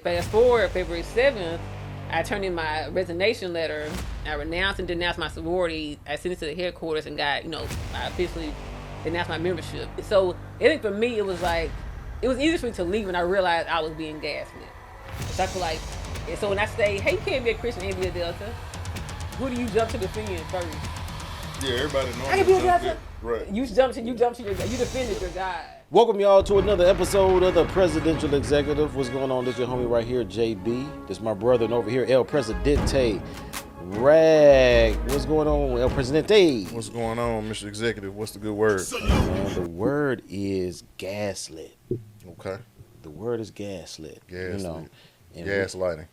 fast forward, February 7th, I turned in my resignation letter. I renounced and denounced my sorority. I sent it to the headquarters and got, I officially denounced my membership. So I think for me, it was easy for me to leave when I realized I was being gaslit. So I feel like, and so when I say, hey, you can't be a Christian and be a Delta, who do you jump to defend first? Yeah, everybody knows. I can be a Delta. Right. You defended your God. Welcome y'all to another episode of the Presidential Executive. What's going on? This your homie right here, JB. This my brother, and over here, El Presidente. Rag. What's going on, El Presidente? What's going on, Mr. Executive? What's the good word? Man, the word is gaslit. Okay. The word is gaslit. Gaslit. And Gaslighting.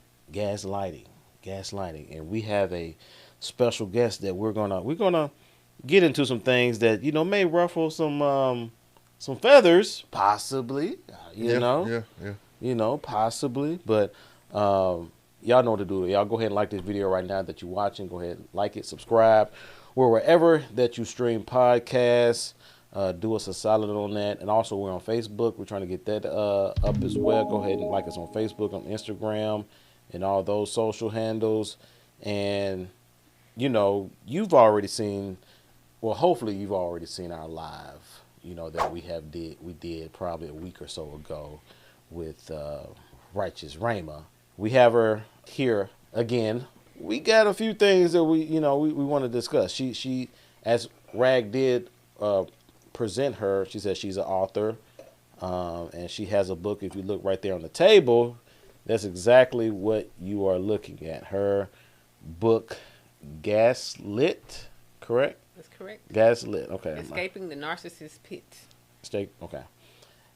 Gaslighting. And we have a special guest that we're gonna get into some things that may ruffle some feathers, possibly. Yeah. Possibly. But y'all know what to do. Y'all go ahead and like this video right now that you're watching. Go ahead and like it, subscribe. We're wherever that you stream podcasts. Do us a solid on that. And also we're on Facebook. We're trying to get that up as well. Go ahead and like us on Facebook, on Instagram, and all those social handles. And you've already seen, well, hopefully you've already seen our live, that we did probably a week or so ago with Righteous Rama. We have her here again. We got a few things that we want to discuss. She as Rag did present her, she said she's an author, and she has a book. If you look right there on the table, that's exactly what you are looking at. Her book, Gaslit, correct? That's correct. Gaslit, okay. Escaping the Narcissist Pit. Okay.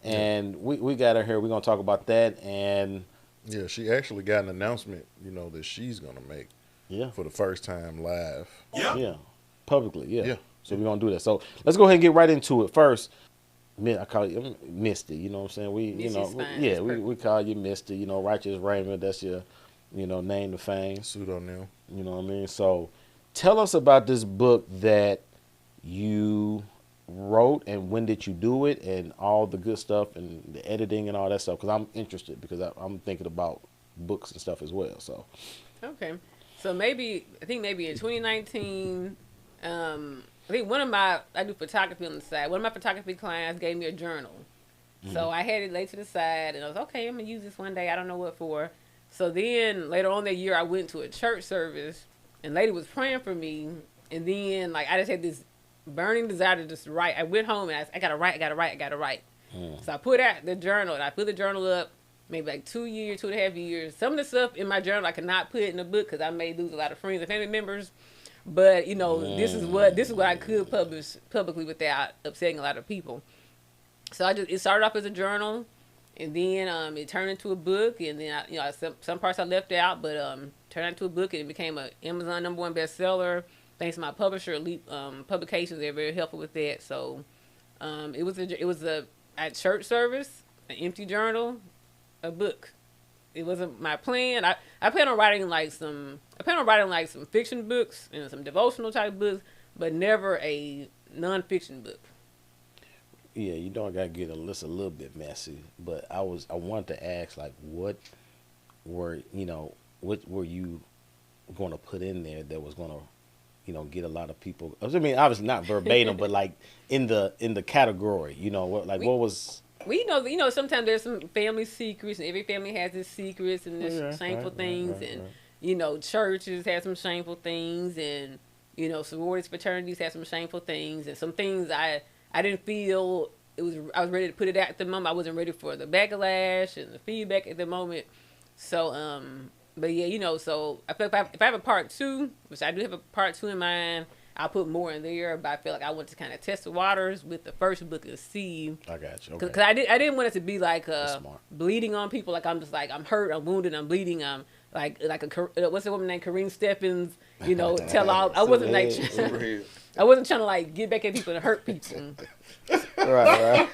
And we got her here. We're going to talk about that. And yeah, she actually got an announcement, that she's going to make for the first time live. Yeah. Publicly, yeah. So we're going to do that. So let's go ahead and get right into it. First, I call you Mistye, you know what I'm saying? We call you Mistye, Righteous Raymond, that's your, name to fame. Pseudonym. You know what I mean? So tell us about this book that you wrote and when did you do it and all the good stuff and the editing and all that stuff, because I'm interested, because I'm thinking about books and stuff as well. So okay, so maybe in 2019, I think I do photography on the side. One of my photography clients gave me a journal. Mm-hmm. So I had it laid to the side and I was okay, I'm gonna use this one day, I don't know what for. So then later on that year I went to a church service and lady was praying for me, and then I just had this burning desire to just write. I went home and I gotta write. So I put out the journal, and I put the journal up maybe 2.5 years. Some of the stuff in my journal I could not put in the book because I may lose a lot of friends and family members. But this is what I could publish publicly without upsetting a lot of people. So it started off as a journal, and then it turned into a book, and then some parts I left out, but turned into a book, and it became an Amazon #1 bestseller. Thanks to my publisher, Elite Publications, they're very helpful with that. So it was a at church service, an empty journal, a book. It wasn't my plan. I plan on writing some fiction books and some devotional type books, but never a nonfiction book. Yeah, I gotta get a little bit messy, but I wanted to ask, what were you going to put in there that was going to get a lot of people? I mean, obviously not verbatim, but in the category, what was. Well, sometimes there's some family secrets, and every family has its secrets and there's shameful things, and churches have some shameful things, and sororities, fraternities have some shameful things, and some things I didn't feel I was ready to put it out at the moment. I wasn't ready for the backlash and the feedback at the moment. So but yeah, so I feel if I have a part 2, which I do have a part 2 in mind, I'll put more in there. But I feel like I want to kind of test the waters with the first book and see. I got you. Okay. Because I didn't want it to be bleeding on people. I'm just I'm hurt, I'm wounded, I'm bleeding. I'm what's the woman named Karine Stephens? Tell all. I wasn't I wasn't trying to get back at people and hurt people. Right.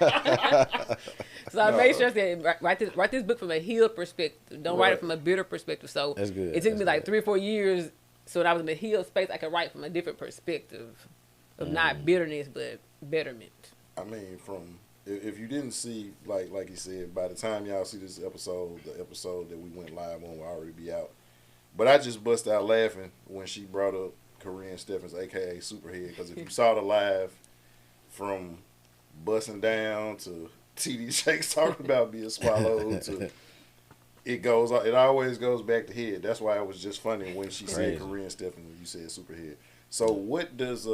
So I made sure I said write this book from a healed perspective. Don't write it from a bitter perspective. So that's good. It took me 3 or 4 years. So when I was in the healed space, I could write from a different perspective of not bitterness but betterment. I mean, from if you didn't see, like you said, by the time y'all see this episode, the episode that we went live on will already be out. But I just bust out laughing when she brought up Corinne Steffens, a.k.a. Superhead, because if you saw the live from busting down to TD Jakes talking about being swallowed to it always goes back to head. That's why it was just funny when she said Corinne Steffens when you said Superhead. So what does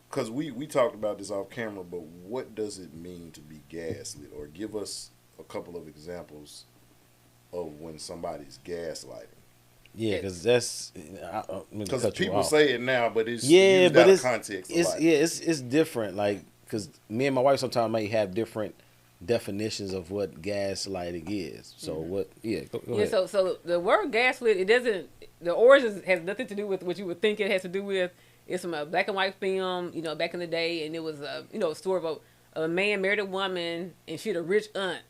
because we talked about this off camera, but what does it mean to be gaslit? Or give us a couple of examples of when somebody's gaslighting. Yeah, because that's because people say it now, but it's used out of context. It's different. Like because me and my wife sometimes may have different definitions of what gaslighting is. So what? Yeah, go ahead. So the word gaslit, it doesn't. The origins has nothing to do with what you would think it has to do with. It's from a black and white film, back in the day, and it was a story of a man married a woman, and she had a rich aunt,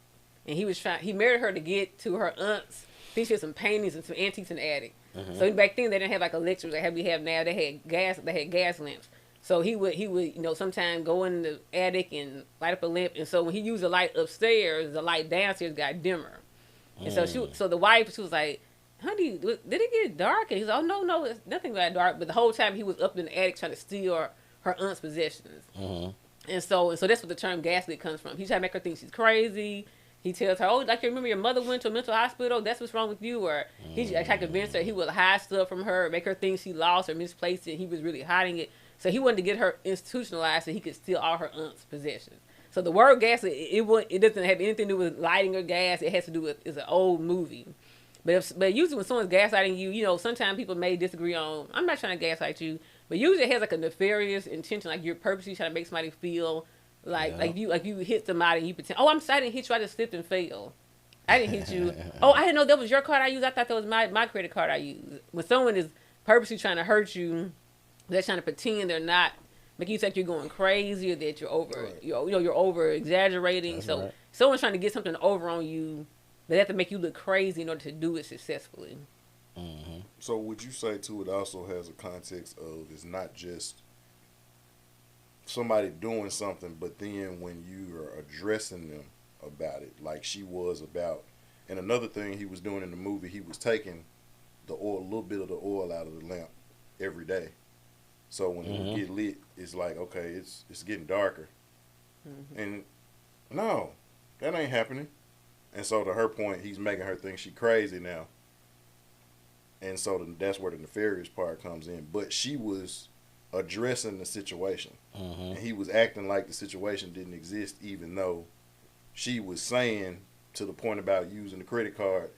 and he married her to get to her aunt's. I think she had some paintings and some antiques in the attic. Mm-hmm. So back then they didn't have like electric like we have now. They had gas lamps. So he would sometimes go in the attic and light up a lamp, and so when he used the light upstairs, the light downstairs got dimmer. And so the wife, she was like, honey, did it get dark? And he's like, oh, no, it's nothing that dark. But the whole time he was up in the attic trying to steal her aunt's possessions. Mm-hmm. And so that's what the term gaslit comes from. He's trying to make her think she's crazy. He tells her, oh, like you remember your mother went to a mental hospital? That's what's wrong with you. Or he's trying to convince her he would hide stuff from her, make her think she lost or misplaced it. He was really hiding it. So he wanted to get her institutionalized so he could steal all her aunt's possessions. So the word gaslit, it doesn't have anything to do with lighting or gas. It has to do with, it's an old movie. But usually when someone's gaslighting you, sometimes people may disagree on, I'm not trying to gaslight you, but usually it has like a nefarious intention, like you're purposely trying to make somebody feel like you hit somebody and you pretend, oh, I'm sorry, I didn't hit you, I just slipped and fell. I didn't hit you. Oh, I didn't know that was your card I used. I thought that was my credit card I used. When someone is purposely trying to hurt you, they're trying to pretend they're not, making you think you're going crazy or that you're over, you're over exaggerating. That's so someone's trying to get something over on you. They have to make you look crazy in order to do it successfully. Mm-hmm. So would you say, too, it also has a context of it's not just somebody doing something, but then when you are addressing them about it, like she was about. And another thing he was doing in the movie, he was taking the oil, a little bit of the oil out of the lamp every day. So when it would get lit, it's like, okay, it's getting darker. Mm-hmm. And no, that ain't happening. And so to her point, he's making her think she's crazy now. And so that's where the nefarious part comes in. But she was addressing the situation. Mm-hmm. And he was acting like the situation didn't exist, even though she was saying to the point about using the credit card,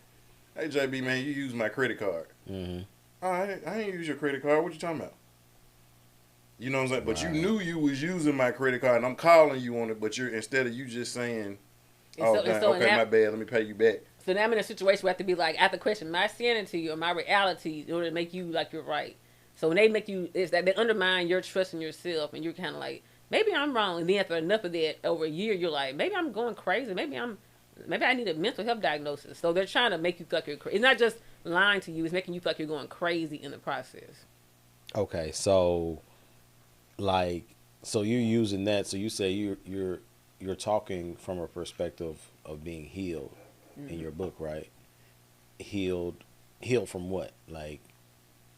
hey, JB, man, you use my credit card. Mm-hmm. I ain't use your credit card. What you talking about? You know what I'm saying? But you knew you was using my credit card, and I'm calling you on it, but instead of you just saying, okay, my bad, let me pay you back. So now I'm in a situation where I have to be like, I have to question my sanity or my reality in order to make you like you're right. So when they make you, it's that they undermine your trust in yourself, and you're kind of like, maybe I'm wrong. And then after enough of that, over a year, you're like, maybe I'm going crazy. Maybe I need a mental health diagnosis. So they're trying to make you feel like you're crazy. It's not just lying to you; it's making you feel like you're going crazy in the process. Okay, so you're using that. So you say you're talking from a perspective of being healed in your book, right? Healed from what? Like,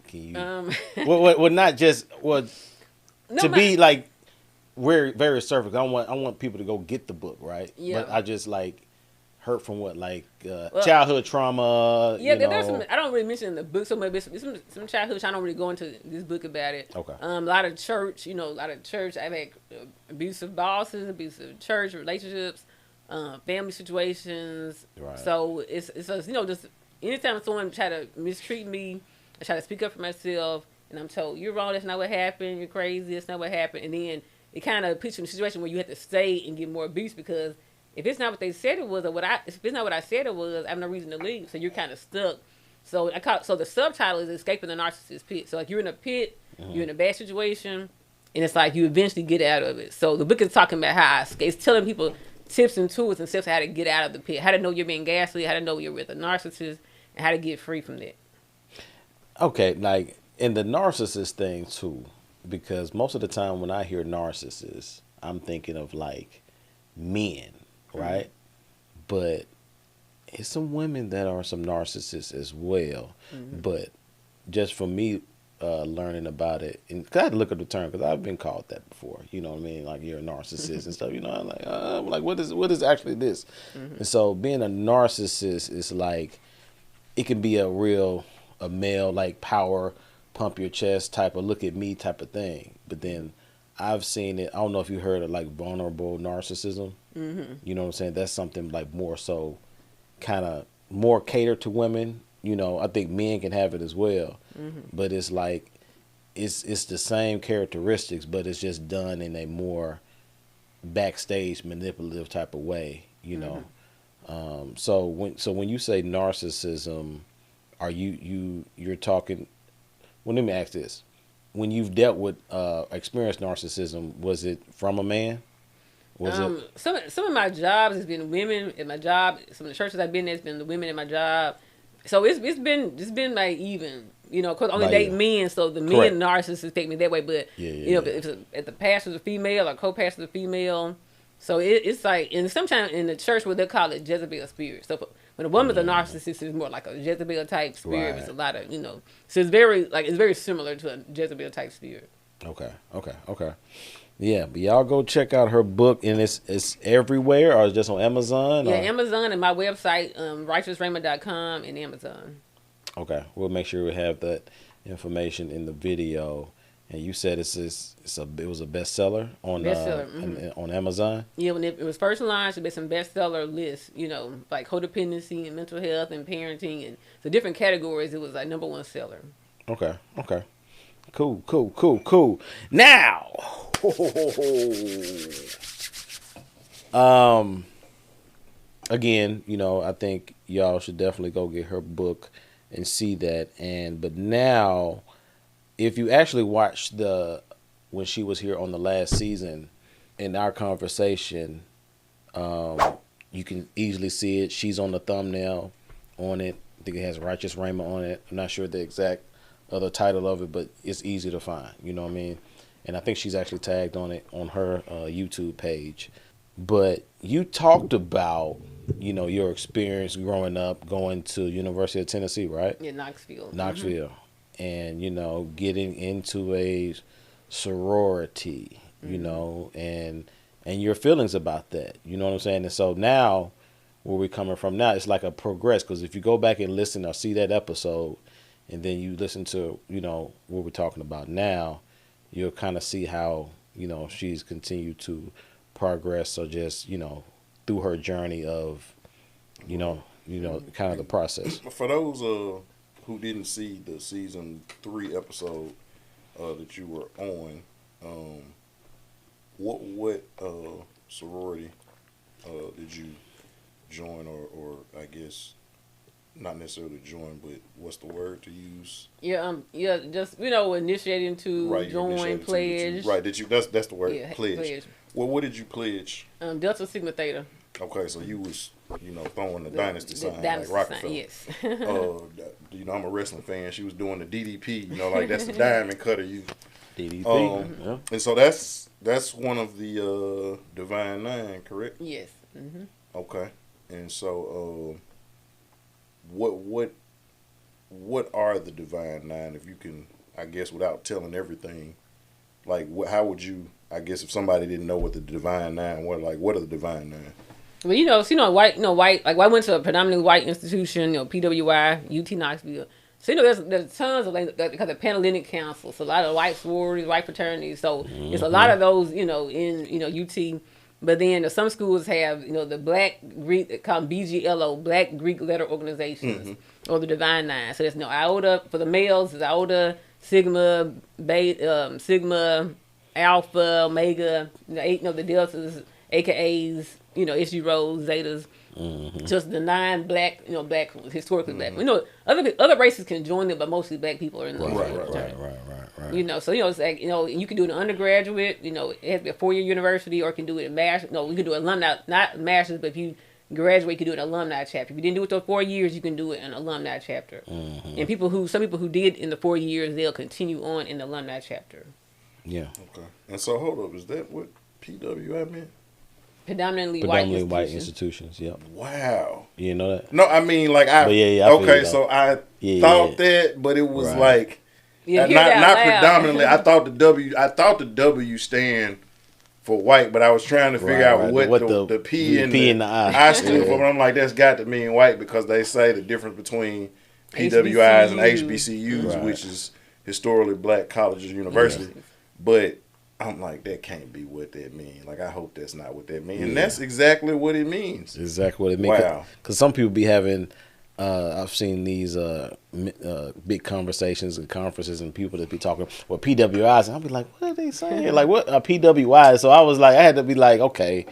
can you? Well, not just be like very surface. I want people to go get the book, right? Yeah. But I just like hurt from what, like childhood trauma. Yeah, there's some. I don't really mention in the book so much. Some childhood. I don't really go into this book about it. Okay. A lot of church. I've had abusive bosses, abusive church relationships, family situations. Right. So it's just anytime someone try to mistreat me, I try to speak up for myself, and I'm told you're wrong. That's not what happened. You're crazy. That's not what happened. And then it kind of puts you in a situation where you have to stay and get more abuse because if it's not what they said it was, or if it's not what I said it was, I have no reason to leave. So you're kind of stuck. So the subtitle is escaping the narcissist pit. So like you're in a pit, you're in a bad situation, and it's like you eventually get out of it. So the book is talking about how I escape. It's telling people tips and tools and steps how to get out of the pit, how to know you're being gaslit, how to know you're with a narcissist, and how to get free from that. Okay, like in the narcissist thing too, because most of the time when I hear narcissist, I'm thinking of like men, right? But it's some women that are some narcissists as well. But just for me, learning about it, and 'cause I had to look up the term because I've been called that before. You know what I mean? Like you're a narcissist and stuff. You know, I'm like what is actually this? And so being a narcissist is like it can be a male like power pump your chest type of look at me type of thing. But then I've seen it. I don't know if you heard of like vulnerable narcissism. You know what I'm saying? That's something like more so kind of more catered to women. You know, I think men can have it as well, but it's like it's the same characteristics, but it's just done in a more backstage manipulative type of way. You know, so when you say narcissism, are you're talking? Well, let me ask this: when you've dealt with experienced narcissism, was it from a man? Was it? Some of my jobs has been women at my job. Some of the churches I've been at has been the women at my job. So it's been like even, you know, cause I only Like, date yeah. men, so the Correct. men narcissists take me that way. But you know, if the pastor's a female or co-pastor's a female, so it's like, and sometimes in the church where they call it Jezebel spirit. So when a woman's a narcissist, it's more like a Jezebel type spirit. Right. It's a lot of, you know, so it's very similar to a Jezebel type spirit. Okay. Yeah, but y'all go check out her book, and it's everywhere, or it's just on Amazon? Yeah, or? Amazon and my website, righteousraymond.com and Amazon. Okay, we'll make sure we have that information in the video. And you said it was a bestseller on on Amazon. Yeah, when it was first launched, it was some bestseller lists, you know, like codependency and mental health and parenting and the different categories. It was like #1 seller. Okay. Cool. Now, again, you know, I think y'all should definitely go get her book and see that. But now, if you actually watch when she was here on the last season, in our conversation, you can easily see it. She's on the thumbnail on it. I think it has Righteous Raymond on it. I'm not sure the exact other title of it, but it's easy to find. You know what I mean? And I think she's actually tagged on it on her YouTube page. But you talked about, you know, your experience growing up, going to University of Tennessee, right? Yeah, Knoxville. And, you know, getting into a sorority, you know, and your feelings about that. You know what I'm saying? And so now, where we're coming from now, it's like a progress. Because if you go back and listen or see that episode, and then you listen to, you know, what we're talking about now, you'll kind of see how, you know, she's continued to progress, or just, you know, through her journey of, you know, kind of the process. For those who didn't see the season 3 episode that you were on, what sorority did you join, or I guess not necessarily join, but what's the word to use? Yeah, just, you know, initiating to join, pledge. Right, did you? That's the word. Yeah, pledge. Well, what did you pledge? Delta Sigma Theta. Okay, so you was, you know, throwing the dynasty sign dynasty like Rockefeller. Yes. You know, I'm a wrestling fan. She was doing the DDP. You know, like that's the diamond cutter. You DDP. Yeah. And so that's one of the Divine Nine, correct? Yes. Okay. And so, what are the Divine Nine? If you can, I guess, without telling everything, like how would you? I guess if somebody didn't know what the Divine Nine were, like what are the Divine Nine? Well, you know, white. Like I went to a predominantly white institution, you know, PWI, UT Knoxville. So, you know, there's tons of, like, because of Panhellenic Council, so a lot of white sororities, white fraternities. So there's a lot of those, you know, in, you know, UT. But then some schools have, you know, the Black Greek, they call them BGLO, Black Greek Letter Organizations, or the Divine Nine. So there's, you know, Iota for the males, is Iota, Sigma, Beta, Sigma, Alpha, Omega, you know, the Deltas, AKAs, you know, SG Rose, Zetas. Just the 9 black, you know, black, historically black. You know, other races can join them, but mostly black people are in those. Right. You know, so, you know, it's like, you know, you can do it in undergraduate, you know, it has to be a 4-year university, or you can do it in master's. No, we can do alumni, not master's, but if you graduate, you can do it in alumni chapter. If you didn't do it those 4 years, you can do it in alumni chapter. And some people who did in the 4 years, they'll continue on in the alumni chapter. Yeah. Okay. And so hold up, is that what PWI mean? Predominantly white institutions. Yep. Wow. You know that? No, I mean like I okay, so I thought that, but it was like not predominantly. I thought the W stand for white, but I was trying to figure out what the P and the I stood for. But I'm like, that's got to mean white because they say the difference between PWIs and HBCUs, which is historically black colleges and universities. Yeah. But I'm like, that can't be what that means. Like, I hope that's not what that means. And that's exactly what it means. Exactly what it means. Wow. Because some people be having, I've seen these big conversations and conferences and people that be talking with PWIs, and I'll be like, what are they saying? Like, what are PWIs? So I was like, I had to be like, okay,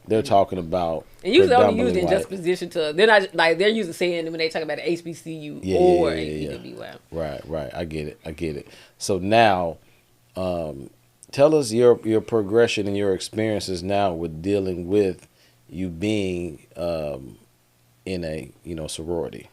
they're talking about. And usually only used in juxtaposition to, they're not, like, they're usually saying when they talk about an HBCU or a PWI. Right. I get it. So now, tell us your progression and your experiences now with dealing with you being in a sorority.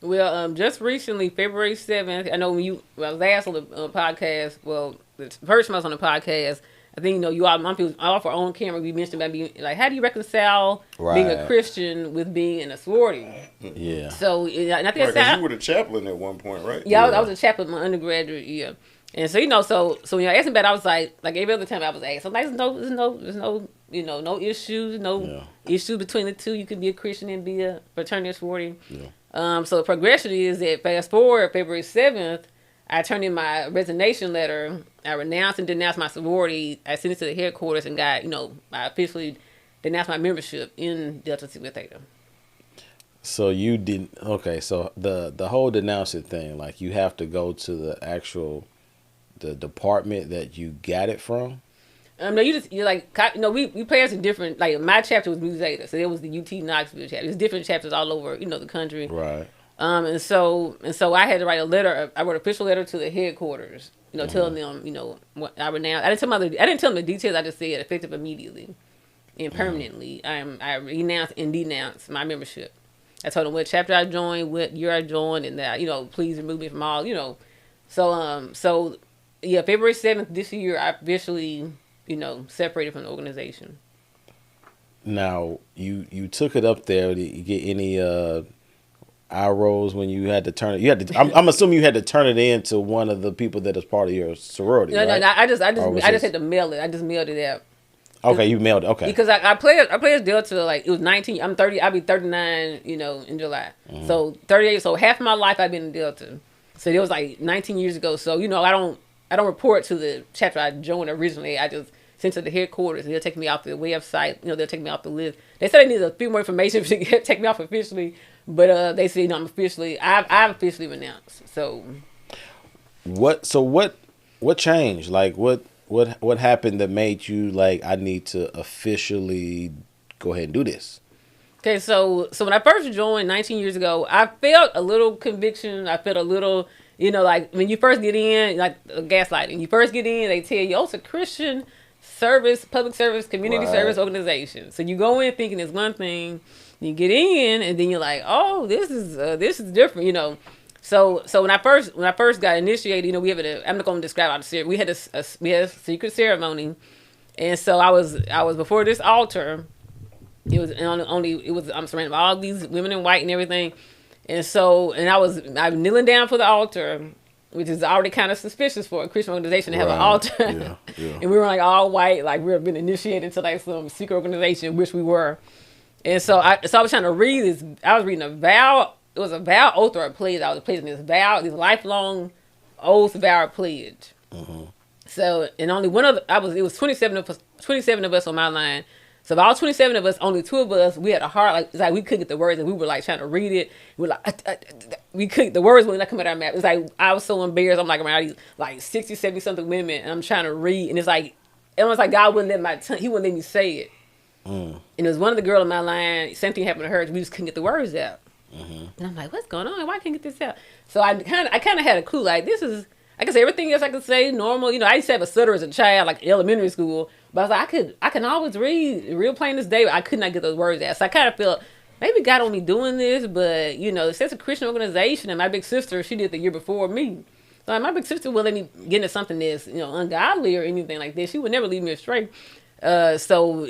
Well, just recently, February 7th, I know when I was asked on the podcast, well, the first time I was on the podcast, I think, you all for on camera, we mentioned about being, like, how do you reconcile being a Christian with being in a sorority? Yeah. So, and I think you were the chaplain at one point, right? Yeah, I was a chaplain in my undergraduate year. And so, so when you asked me about it, I was like every other time I was asked, I'm like, there's no issues, issues between the two. You can be a Christian and be a fraternity or sorority. Yeah. So the progression is that fast forward February 7th, I turned in my resignation letter. I renounced and denounced my sorority. I sent it to the headquarters and got, I officially denounced my membership in Delta Sigma Theta. So you didn't, okay, so the whole denouncing thing, like you have to go to the department that you got it from? No, we players in different, like my chapter was Mu Zeta, so it was the UT Knoxville chapter. There's different chapters all over, the country. Right. And so I had to write a letter. I wrote an official letter to the headquarters, telling them, what I renounced. I didn't tell them the details. I just said effective immediately and permanently. I renounced and denounced my membership. I told them what chapter I joined, what year I joined, and that please remove me from all, So yeah, February 7th this year, I officially separated from the organization. Now you took it up there. Did you get any eye rolls when you had to turn it? You had to. I'm assuming you had to turn it in to one of the people that is part of your sorority. No, right? No. I just had to mail it. I just mailed it out. Okay, you mailed it. Okay. Because I played as Delta, like, it was 19. I'm 30. I'll be 39, in July. Mm-hmm. So 38. So half of my life I've been in Delta. So it was like 19 years ago. So I don't report to the chapter I joined originally. I just sent to the headquarters, and they'll take me off the website. They'll take me off the list. They said they need a few more information to take me off officially, but they said I've officially renounced. So what changed? Like what happened that made you like, I need to officially go ahead and do this? Okay, so when I first joined 19 years ago, I felt a little conviction. I felt a little, like when you first get in, like gaslighting. You first get in, they tell you, it's a Christian service, public service, community service organization. So you go in thinking it's one thing, you get in, and then you're like, oh, this is different, So when I first got initiated, we have I'm not going to describe how the ceremony. We had a secret ceremony, and so I was before this altar. It was I'm surrounded by all these women in white and everything, and I'm kneeling down for the altar, which is already kind of suspicious for a Christian organization to have an altar. Yeah. And we were like all white, like we were being initiated into like some secret organization, which we were. And so I was trying to read this. I was reading a vow. It was a vow, oath, or a pledge. I was pledging this lifelong oath, vow, or pledge. Mm-hmm. So, and only one of it was 27 of us on my line. So of all 27 of us, only 2 of us, we had a heart, like we couldn't get the words, and we were like trying to read it. We were like, we couldn't, the words wouldn't come out of our mouth. It's like, I was so embarrassed. I'm like around these like 60, 70 something women, and I'm trying to read, and it's almost like God wouldn't let He wouldn't let me say it. Mm. And it was one of the girls in my line, same thing happened to her, we just couldn't get the words out. Mm-hmm. And I'm like, what's going on? Why can't I get this out? So I kind of had a clue, like, this is, I could say everything else I could say normal. I used to have a stutter as a child, like in elementary school. But I was like, I can always read real plain as day, but I could not get those words out. So I kind of felt maybe God only doing this, but it's a Christian organization, and my big sister, she did the year before me. So like, my big sister wouldn't let me get into something that's ungodly or anything like this. She would never leave me astray. So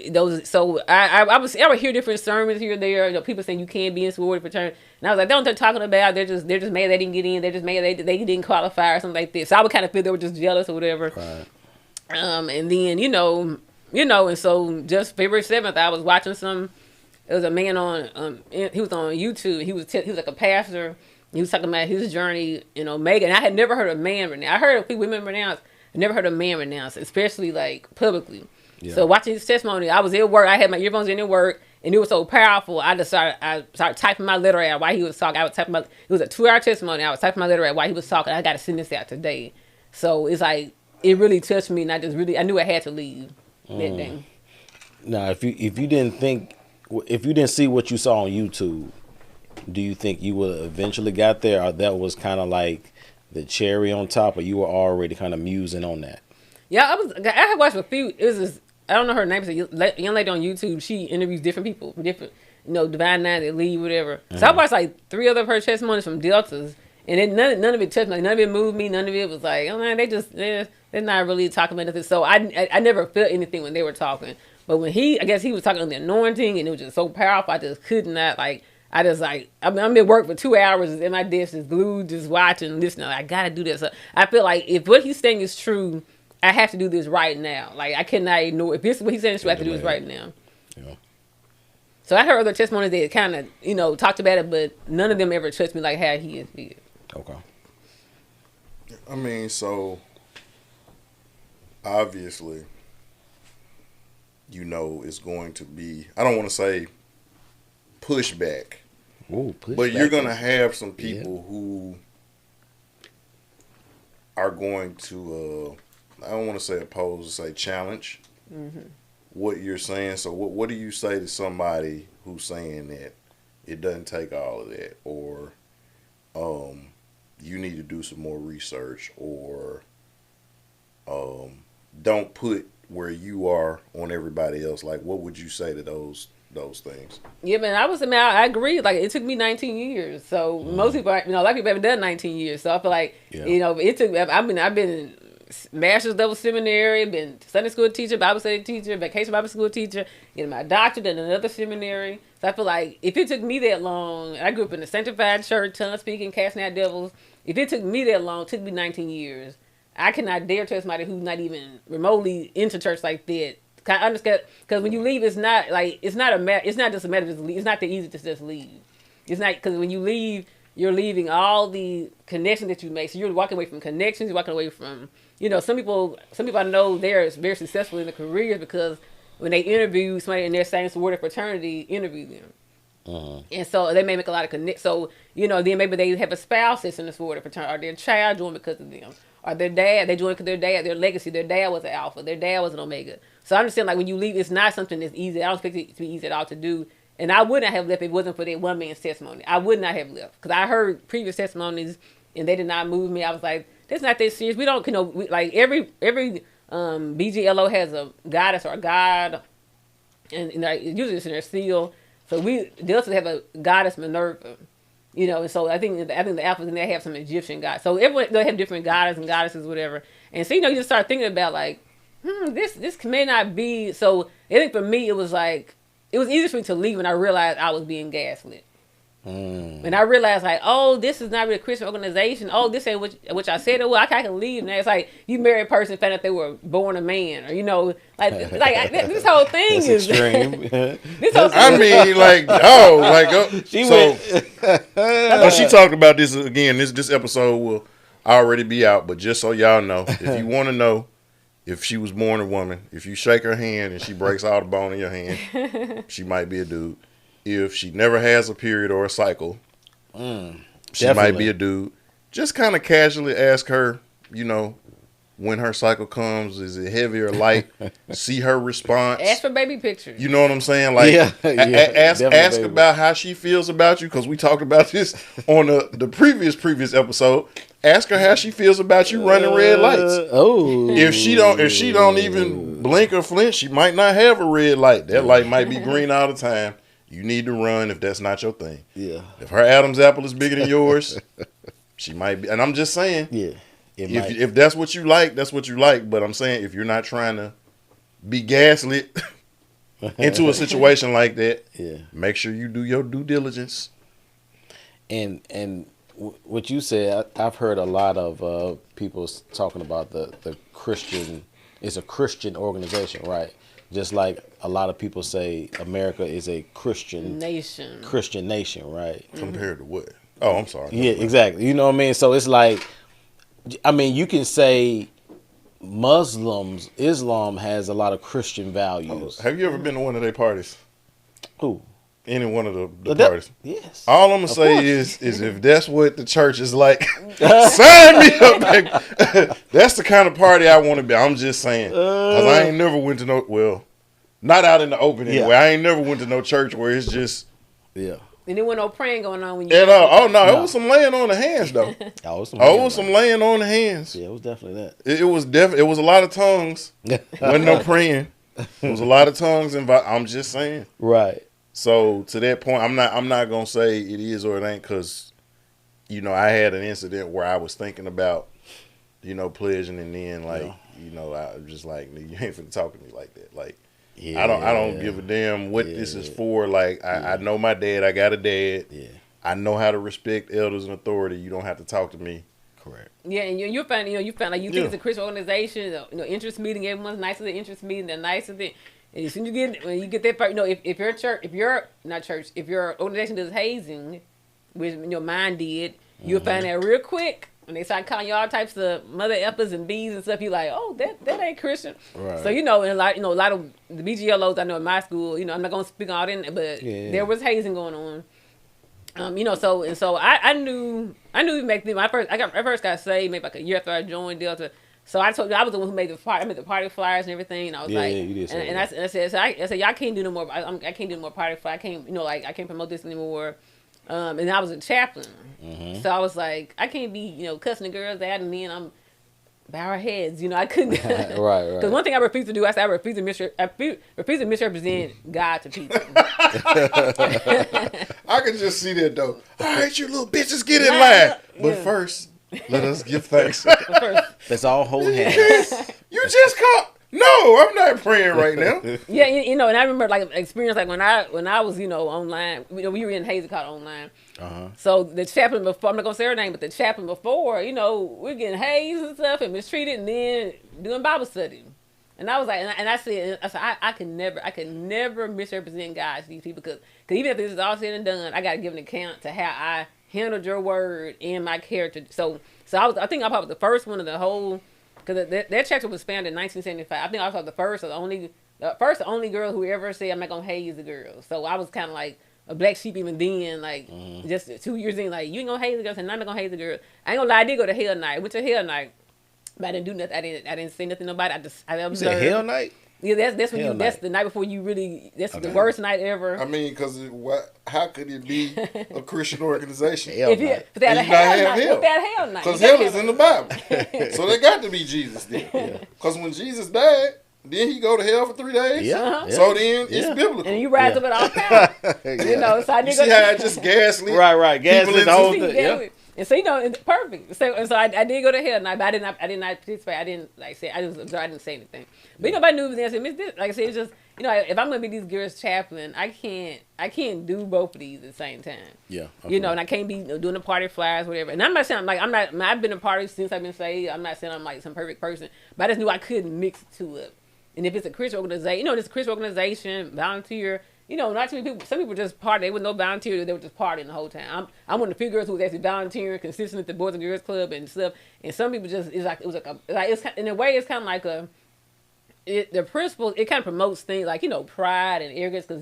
I would hear different sermons here and there. You know, people saying you can't be in sorority fraternity, and I was like, they don't know what they're talking about. They're just mad they didn't get in. They're just mad they didn't qualify or something like this. So I would kind of feel they were just jealous or whatever. Right. And then and so just February 7th, I was watching some. It was a man on he was on YouTube. He was like a pastor. He was talking about his journey in Omega, and I had never heard a man renounce. I heard women renounce. I never heard a man renounce, especially like publicly. Yeah. So watching his testimony, I was at work. I had my earphones in at work, and it was so powerful. I started typing my letter out while he was talking. It was a 2-hour testimony. I was typing my letter out while he was talking. I got to send this out today. So it's like it really touched me, and I knew I had to leave that day. Now, if you didn't see what you saw on YouTube, do you think you would eventually got there, or that was kind of like the cherry on top, or you were already kind of musing on that? Yeah, I had watched a few. It was this, I don't know her name. It's a young lady on YouTube. She interviews different people, different, Divine Nine that lead, whatever. So I watched like 3 other of her testimonies from Deltas, and none of it touched me. None of it moved me. None of it was like, oh man, they're not really talking about nothing. So I never felt anything when they were talking. But when I guess he was talking on the anointing, and it was just so powerful. I just could not I'm at work for 2 hours and my desk is glued, just watching, listening. I gotta do this. So I feel like if what he's saying is true, I have to do this right now. Like I cannot ignore. If this is what he's saying is true, I have to do this right now. Yeah. So I heard other testimonies that kind of talked about it, but none of them ever touched me like how he did. Okay. I mean, so obviously, it's going to be. I don't want to say pushback. Ooh, but you're going to have some people who are going to, I don't want to say oppose, say challenge what you're saying. So what do you say to somebody who's saying that it doesn't take all of that, or you need to do some more research, or don't put where you are on everybody else? Like, what would you say to those things? Yeah, man, I agree. Like, it took me 19 years. So most people, a lot of people haven't done 19 years. So I feel like, it took. I've been master's level seminary, been Sunday school teacher, Bible study teacher, vacation Bible school teacher, getting my doctorate in another seminary. So I feel like if it took me that long, I grew up in a sanctified church, tongue speaking, casting out devils. If it took me that long, it took me 19 years. I cannot dare tell somebody who's not even remotely into church like that. I understand, because when you leave, it's not just a matter of leave. It's not that easy to just leave. It's not, because when you leave, you're leaving all the connections that you make. So you're walking away from connections. You're walking away from, some people I know they're very successful in their careers because when they interview somebody in their same sorority fraternity, interview them. And so they may make a lot of connections. So, then maybe they have a spouse that's in the sorority fraternity, or their child joined because of them. Or their dad, they joined because their legacy, their dad was an alpha, their dad was an omega. So I understand, like, when you leave, it's not something that's easy. I don't expect it to be easy at all to do. And I would not have left if it wasn't for that one man's testimony. I would not have left. Because I heard previous testimonies, and they did not move me. I was like, that's not that serious. We don't, like, every BGLO has a goddess or a god, and usually it's in their seal. So they also have a goddess Minerva. And so I think the alphas, and they have some Egyptian gods. So everyone, they have different goddesses and goddesses, whatever. And so, you just start thinking about, like, this may not be. So I think for me, it was easy for me to leave when I realized I was being gaslit. And I realized, like, oh, this is not really a Christian organization. Oh, this ain't what I said. Well, I can leave now. It's like you marry a person, found out they were born a man, or this whole thing That's is extreme. I mean, she talked about this again. This episode will already be out, but just so y'all know, if you want to know if she was born a woman, if you shake her hand and she breaks all the bone in your hand, she might be a dude. If she never has a period or a cycle, she might be a dude. Just kind of casually ask her, when her cycle comes, is it heavy or light? See her response. Ask for baby pictures. You know what I'm saying? Like, ask about how she feels about you, because we talked about this on the previous episode. Ask her how she feels about you running red lights. If she don't even blink or flinch, she might not have a red light. That light might be green all the time. You need to run if that's not your thing. Yeah. If her Adam's apple is bigger than yours, she might be. And I'm just saying. Yeah. If that's what you like, that's what you like. But I'm saying, if you're not trying to be gaslit into a situation like that, Yeah. make sure you do your due diligence. And what you said, I've heard a lot of people talking about the Christian. It's a Christian organization, right? Just like a lot of people say, America is a Christian nation, right? Compared to what? Oh, I'm sorry. Yeah, exactly. You know what I mean? So it's like, I mean, you can say Islam has a lot of Christian values. Have you ever been to one of their parties? Who? Any one of the parties? Yes. All I'm gonna say is if that's what the church is like, sign me up, baby. That's the kind of party I want to be. I'm just saying, cause I ain't never went to not out in the open anyway. I ain't never went to no church where it's just And there wasn't no praying going on when you. It was some laying on the hands though. It was some laying on the hands. Yeah, it was definitely that. It was a lot of tongues. Wasn't no praying. It was a lot of tongues involved. I'm just saying. Right. So to that point, I'm not gonna say it is or it ain't, because I had an incident where I was thinking about pledging, and then I was just like, you ain't finna talk to me like that. Like I don't give a damn what this is for. Like I know my dad. I got a dad. Yeah. I know how to respect elders and authority. You don't have to talk to me. Correct. Yeah, and you found like you think it's a Christian organization. Interest meeting. Everyone's nice at the interest meeting. They're nice at the. And as soon as when you get that part, if your church, if your organization does hazing, which mine did, you'll find that real quick. When they start calling you all types of mother effers and bees and stuff, you're like, oh, that ain't Christian. Right. So and a lot of the BGLOs I know in my school, I'm not gonna speak on all that, but there was hazing going on. So I knew back then. I first got saved maybe like a year after I joined Delta. So I told you I was the one who made the party. I made the party flyers and everything. And I was you did say and I said y'all can't do no more. I can't do no more party flyers. I can't I can't promote this anymore. And I was a chaplain, so I was like, I can't be cussing the girls out, and then I'm bow our heads. I couldn't. Right. Because one thing I refuse to do, I refuse to misrepresent God to people. I can just see that though. All right, you little bitches, get in line. But first, let us give thanks. Let's all hold hands. You just caught. No, I'm not praying right now. Yeah, and I remember like experience like when I was online. We were in Hazy Caught online. So the chaplain before, I'm not gonna say her name, but the chaplain before, we're getting hazed and stuff and mistreated, and then doing Bible study. And I was like, and I said I could never misrepresent God to these people, because even if this is all said and done, I got to give an account to how I handled your word and my character. So I think I probably the first one of the whole. Because that chapter was founded in 1975. I think I was the first or the only girl who ever said, I'm not going to haze the girls. So I was kind of like a black sheep even then, like just 2 years in, like, you ain't going to haze the girls, and I'm not going to haze the girls. I ain't going to lie, I did go to Hell Night. Went to Hell Night, but I didn't do nothing. I didn't say nothing to nobody. I observed. You said Hell Night? Yeah, that's the night before you really. That's the worst night ever. I mean, because how could it be a Christian organization? If they had a hell night, because hell is in the Bible, so they got to be Jesus then. Because when Jesus died, then he go to hell for 3 days. Yeah. So then it's biblical, and you rise up at all times. So I did see how I just gaslit. Right. Gaslit the whole thing. Yeah. And so it's perfect. So I did go to Hell Night, but I did not participate. I didn't say I didn't say anything. But nobody knew the answer. Like I said, it's just if I'm gonna be these girls' chaplain, I can't do both of these at the same time. Yeah. And I can't be doing the party flyers, whatever. And I'm not saying I've been a party since I've been saved. I'm not saying I'm like some perfect person, but I just knew I couldn't mix the two up. And if it's a Christian organization, it's a Christian organization, volunteer. Not too many people. Some people just party. They were no volunteer. They were just partying the whole time. I'm one of the few girls who was actually volunteering, consistent at the Boys and Girls Club and stuff. And some people just in a way it's kind of like the principle. It kind of promotes things like pride and arrogance, because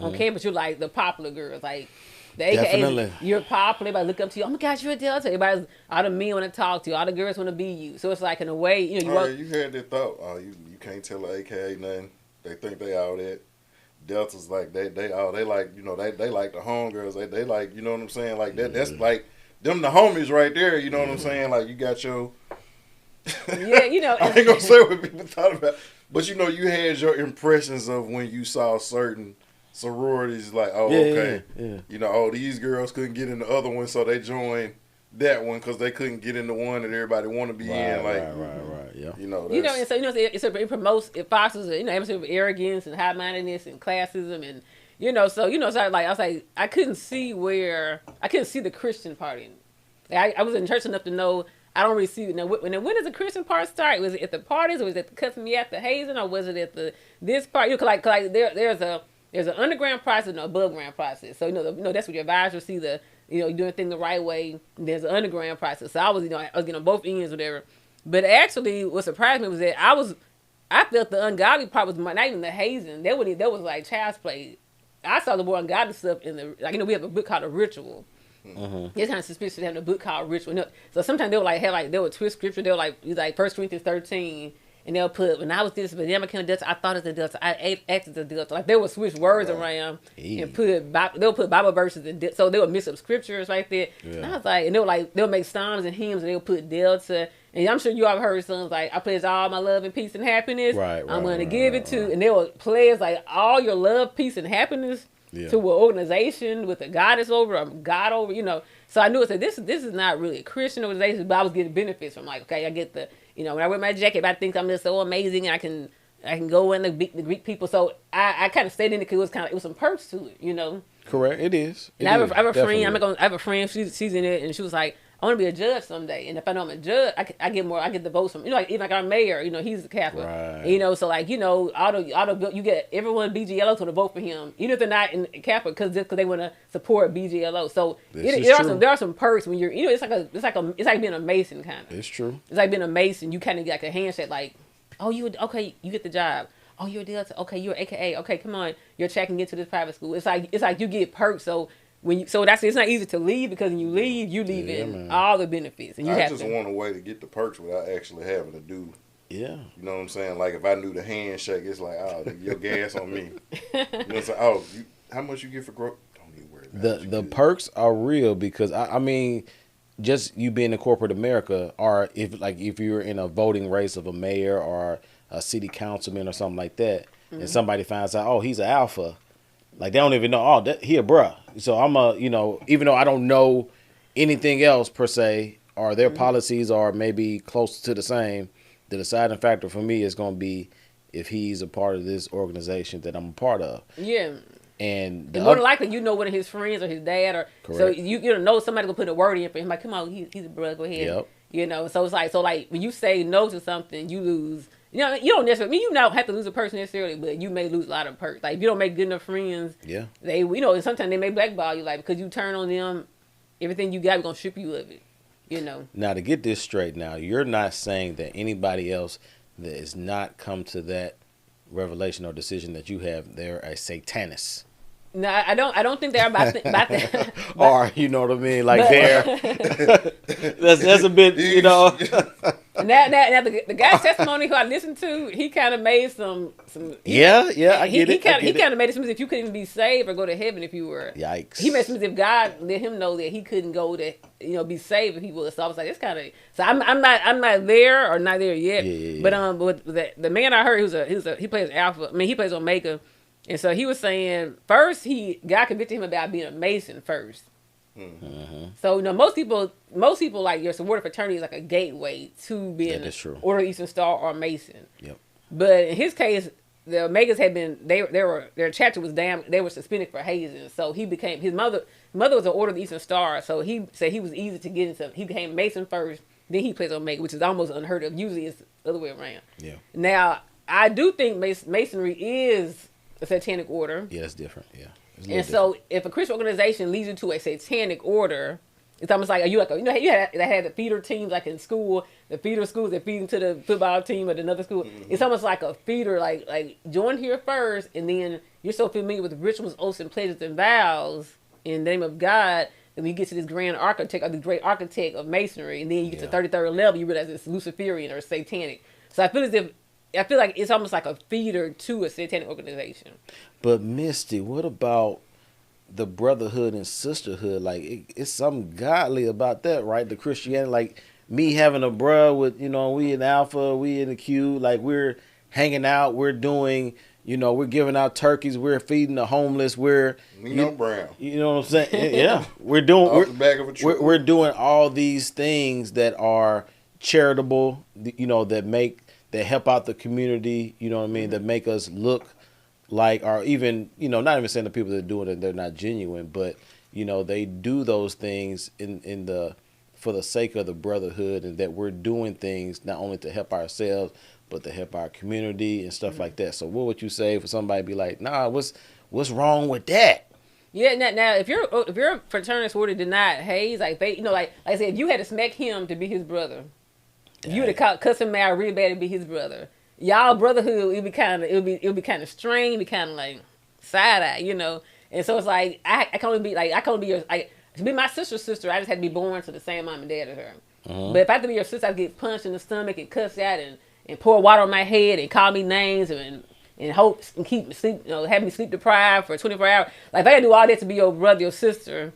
on campus you're like the popular girls, like the AKA you're popular. Everybody look up to you. Oh my gosh, you're a Delta. All the men want to talk to you. All the girls want to be you. So it's like in a way you had that thought. You can't tell the AKA nothing. They think they all that. Deltas like they like they like the homegirls. They like what I'm saying, like that. That's like them the homies right there. You know what I'm saying? Like you got your I ain't gonna say what people thought about, but you had your impressions of when you saw certain sororities. Like these girls couldn't get in the other one, so they joined that one because they couldn't get in the one that everybody want to be in. Like Right. Yeah. You know, You know, and so it promotes, it fosters, atmosphere of arrogance and high mindedness and classism, and so I was like, I couldn't see the Christian part in it. Like, I was in church enough to know I don't really see it. Now, when does the Christian part start? Was it at the parties, or was it at the cussing me out, the hazing, or was it at this part? Like there's an underground process and an above ground process. So that's what your advisors see you're doing things the right way. There's an underground process. So I was getting on both ends, whatever. But actually, what surprised me was that I felt the ungodly part was not even the hazing. That was like child's play. I saw the more ungodly stuff in we have a book called The Ritual. Mm-hmm. It's kind of suspicious having a book called Ritual. So sometimes they would they would twist scripture. They would like 1 Corinthians 13, and they'll put, when I was this, but then I became adult, I thought as an adult, I acted as an adult. Like they would switch words around and they'll put Bible verses in, so they would mix up scriptures right there. Yeah. And I was like, and they'll make psalms and hymns, and they'll put delta. And I'm sure you all have heard songs like, I pledge all my love and peace and happiness. I'm going to give it to, and they will pledge like all your love, peace, and happiness to an organization with a goddess over, a god over, So I knew it said this is not really a Christian organization, but I was getting benefits from, like, okay, I get the, when I wear my jacket, I think I'm just so amazing, and I can go in the Greek people. So I kind of stayed in it because it was some perks to it, Correct, it is. I have a friend. I have a friend. She's in it, and she was like, I want to be a judge someday, and if I know I'm a judge, I get the votes from, like, even like our mayor, he's a Catholic, right. So like, you get everyone BGLO to vote for him, even if they're not in Catholic, because they want to support BGLO. So there are some perks when you're, it's like being a Mason kind of. It's true. It's like being a Mason. You kind of get like a handshake, like, oh, you get the job. Oh, you're a Delta. Okay, you're AKA. Okay, come on, you're checking into this private school. It's like you get perks. So. It's not easy to leave, because when you leave, all the benefits, and I just want a way to get the perks without actually having to do. Yeah, you know what I'm saying? Like if I knew the handshake, it's like, oh, your gas on me. Oh, how much you get for growth? Don't even worry about it. The perks are real, because I mean, just you being in corporate America, or if you're in a voting race of a mayor or a city councilman or something like that, and somebody finds out, oh, he's an alpha. Like, they don't even know, oh, he a bruh. So I'm even though I don't know anything else per se, or their policies are maybe close to the same, the deciding factor for me is going to be if he's a part of this organization that I'm a part of. Yeah. And more than likely, one of his friends or his dad, or correct. So you know somebody gonna put a word in for him. Like, come on, he's a brother. Go ahead. Yep. So it's like when you say no to something, you lose. You don't necessarily. You don't have to lose a person necessarily, but you may lose a lot of perks. Like if you don't make good enough friends, they and sometimes they may blackball you, like, because you turn on them, everything you got, gonna strip you of it. Now, to get this straight, now you're not saying that anybody else that has not come to that revelation or decision that you have, they're a satanist. No, I don't think they're about that. Or you know what I mean, like they're that's a bit, Now the guy's testimony who I listened to, he kind of made some. I get it. He kind of made it seem as if you couldn't even be saved or go to heaven if you were. Yikes. He made it seem as if God let him know that he couldn't go to be saved if he was. So I was like, it's kind of. So I'm not there or not there yet. Yeah. But the man I heard, he plays Alpha. I mean, he plays Omega. And so he was saying, first, God convicted him about being a Mason first. Mm-hmm. So, most people like your sorority fraternity is like a gateway to being Order of Eastern Star or Mason. Yep. But in his case, the Omegas had been, their chapter was damn, they were suspended for hazing. So his mother was an Order of the Eastern Star. So he said he was easy to get into. He became Mason first, then he plays Omega, which is almost unheard of. Usually it's the other way around. Yeah. Now, I do think Masonry is a satanic order. Yeah, it's different. Yeah. And so, if a Christian organization leads you to a satanic order, it's almost like, you had the feeder teams like in school, the feeder schools that feed into the football team at another school. Mm-hmm. It's almost like a feeder, like join here first, and then you're so familiar with rituals, oaths, and pledges and vows in the name of God, and when you get to this grand architect or the great architect of Masonry, and then you get to 33rd level, you realize it's Luciferian or satanic. So I feel like it's almost like a feeder to a satanic organization. But Misty, what about the brotherhood and sisterhood? Like, it's something godly about that, right? The Christianity, like me having a bruh with, we in Alpha, we in the Q, like we're hanging out, we're doing, we're giving out turkeys, we're feeding the homeless, Brown. You know what I'm saying? Yeah, we're doing, we're doing all these things that are charitable, that help out the community, you know what I mean, that make us look like, or even, not even saying the people that are doing it, they're not genuine, but, they do those things for the sake of the brotherhood, and that we're doing things not only to help ourselves, but to help our community and stuff like that. So what would you say for somebody to be like, nah, what's wrong with that? Yeah, now if you're a fraternity sorority did not haze, like they, like I said, if you had to smack him to be his brother, you would have cussed him out really bad to be his brother. Y'all brotherhood, it'd be kind of strained, it'd be kind of like side eye, And so it's like I can only be your, to be my sister's sister, I just had to be born to the same mom and dad as her. But if I had to be your sister, I'd get punched in the stomach and cussed out and pour water on my head and call me names and hope and keep me sleep, have me sleep deprived for 24 hours. Like if I gotta do all that to be your brother, your sister,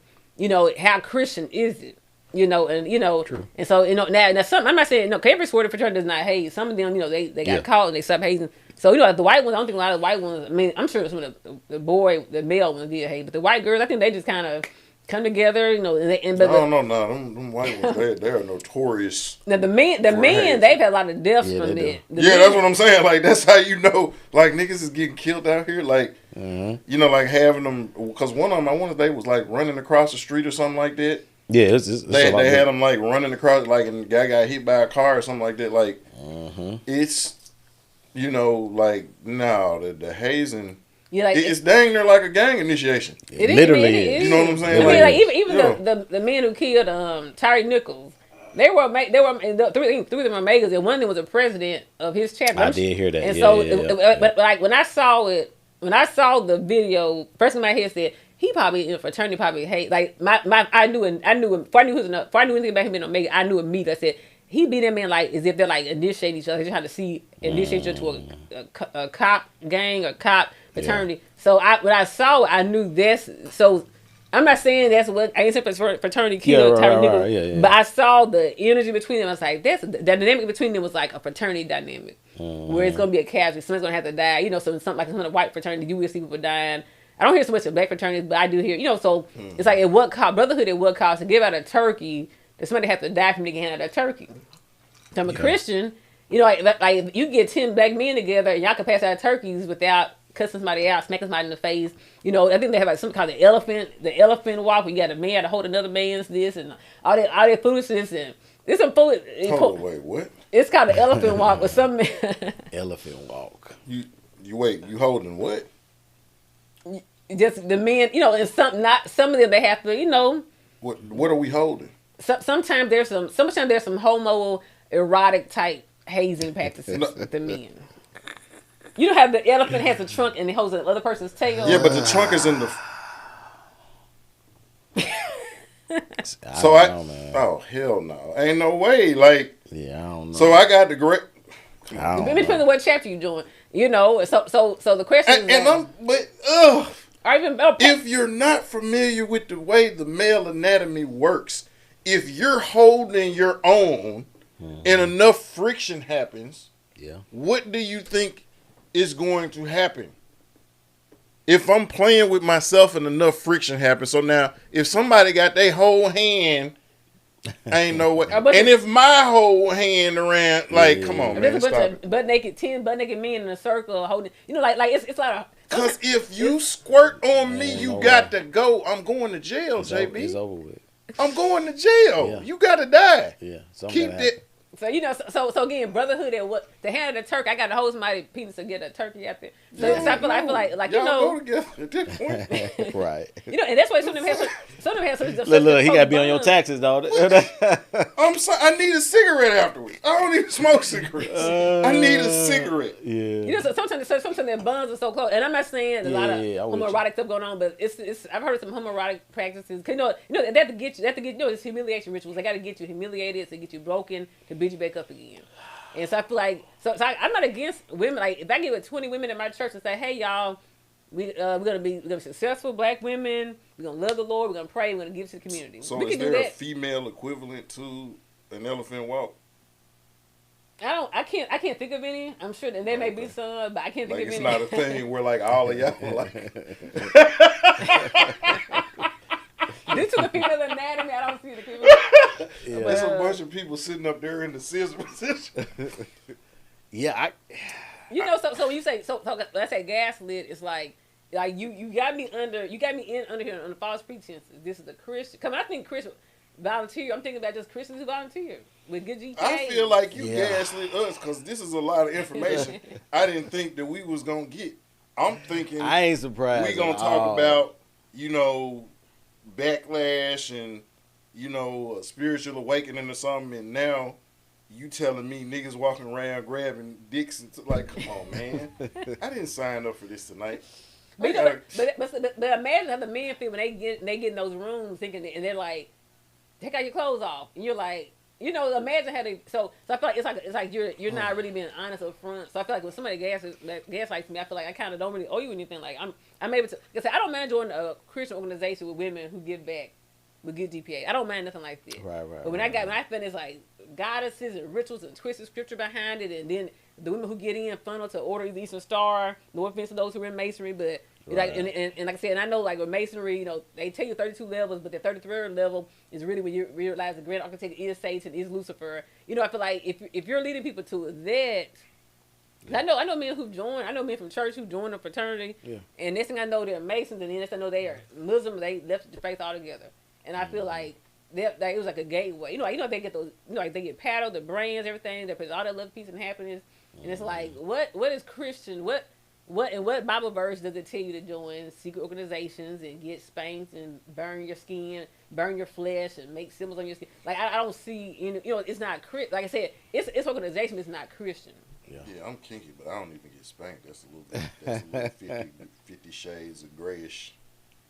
how Christian is it? True. And so, now some, I'm not saying, every sorority fraternity does not hate. Some of them, they got caught and they stopped hating. So, the white ones, I don't think a lot of the white ones, I mean, I'm sure some of the male ones did hate, but the white girls, I think they just kind of come together, No, them white ones, they are notorious. Now the men, they've had a lot of deaths from that. That's what I'm saying. Like that's how like niggas is getting killed out here. Like like having them, because one of them, I want to say was like running across the street or something like that. Yeah, they had them like running across, like, and the guy got hit by a car or something like that. Like it's like no, the hazing. Yeah, like it's dang near like a gang initiation. It literally is. You know what I'm saying? I mean, even the men who killed Tyree Nichols, they were three of them were Megas, and one of them was a president of his chapter. I did hear that. And but like when I saw the video, first in my head said he probably in a fraternity probably hate, like I knew him before I knew anything about him being Omega. I knew immediately. I said he beat that man like as if they're like initiating each other. They're trying to initiate each other to a cop gang or cop fraternity. Yeah. So when I saw it, I knew that's so. I'm not saying that's what I ain't saying fraternity killed Tyree Nichols, but I saw the energy between them. I was like, the dynamic between them was like a fraternity dynamic, where it's gonna be a casualty. Someone's gonna have to die. So something like some of the white fraternity, you will see people dying. I don't hear so much of black fraternities, but I do hear. So it's like at what cost, brotherhood at what cost to give out a turkey? That somebody have to die for me to get handed a turkey. So I'm a Christian. Like you get 10 black men together and y'all can pass out turkeys without cussing somebody out, smacking somebody in the face. I think they have like some kind of the elephant walk where you got a man to hold another man's this and all that foolishness and it's some fool. Wait, what? It's called the elephant walk with some man. Elephant walk. You holding what? Just the men, and some of them they have to, What are we holding? Sometimes there's some homo erotic type hazing practices with the men. You don't have the elephant has a trunk and it holds the other person's tail. Yeah, but the trunk is in the. Oh hell no! Ain't no way. Like I don't know. So I got the great. It depends on what chapter you're doing. So the question if you're not familiar with the way the male anatomy works, if you're holding your own and enough friction happens, what do you think is going to happen? If I'm playing with myself and enough friction happens, so now if somebody got their whole hand, ain't no way. And if my whole hand around, like, come on, man, there's a bunch of butt naked men in a circle holding, like it's like. Because if you squirt on me, you got to go. I'm going to jail, JB. It's over with. I'm going to jail. Yeah. You got to die. Yeah. Keep that. So again, brotherhood at what to hand a turkey, I got to hold somebody's penis to get a turkey out there. So I feel like y'all go together at this point. Right. And that's why some of them have some. Look, he got to be on your taxes, dog. I'm sorry, I need a cigarette afterwards. I don't even smoke cigarettes. I need a cigarette. Yeah. So sometimes their buns are so close, and I'm not saying there's a lot of homoerotic stuff going on, but it's I've heard some homoerotic practices. Cause they have to get you. It's humiliation rituals. They got to get you humiliated, to get you broken, to beat you back up again. And so I feel like I'm not against women. Like if I get with 20 women in my church and say, "Hey y'all, we're gonna be successful black women. We're gonna love the Lord. We're gonna pray. We're gonna give to the community." So is there a female equivalent to an elephant walk? I can't think of any. I'm sure that there may be some, but I can't think of any. It's not a thing where like all of y'all like. Due to the female anatomy, I don't see the female. There's a bunch of people sitting up there in the scissor position. Yeah, You know, so when you say when I say gaslit, it's like you got me under here on the false pretenses. This is a Christian. Come on, I think Christian volunteer. I'm thinking about just Christians who volunteer with good GPA. I feel like you gaslit us because this is a lot of information I didn't think that we was gonna get. I'm thinking I ain't surprised. we gonna talk about, backlash and, a spiritual awakening or something, and now you telling me niggas walking around grabbing dicks and like, come on, man. I didn't sign up for this tonight. But imagine how the men feel when they get in those rooms thinking, and they're like, take out your clothes off, and you're like, imagine how they. So I feel like it's like you're not really being honest up front. So I feel like when somebody gaslights me, I feel like I kind of don't really owe you anything. Like I'm able to. Cause I don't mind joining a Christian organization with women who give back with good GPA. I don't mind nothing like that. Right. But when I feel it's like goddesses and rituals and twisted scripture behind it, and then the women who get in funnel to Order of the Eastern Star. No offense to those who are in masonry, but. Right. Like and like I said, and I know like with masonry, they tell you 32 levels, but the 33rd level is really when you realize the grand architect is Satan, is Lucifer. I feel like if you're leading people to that, I know men who join. I know men from church who join a fraternity, and next thing I know they're Masons, and then next thing I know they are Muslims. They left the faith altogether, and I feel like it was like a gateway. They get those, like they get paddled, the brands, everything. They put all that love, peace, and happiness, and it's like what is Christian? What Bible verse does it tell you to join secret organizations and get spanked and burn your skin, burn your flesh, and make symbols on your skin? Like I don't see any. It's not like I said, it's organization. It's not Christian. Yeah, I'm kinky, but I don't even get spanked. That's a little 50 shades of grayish.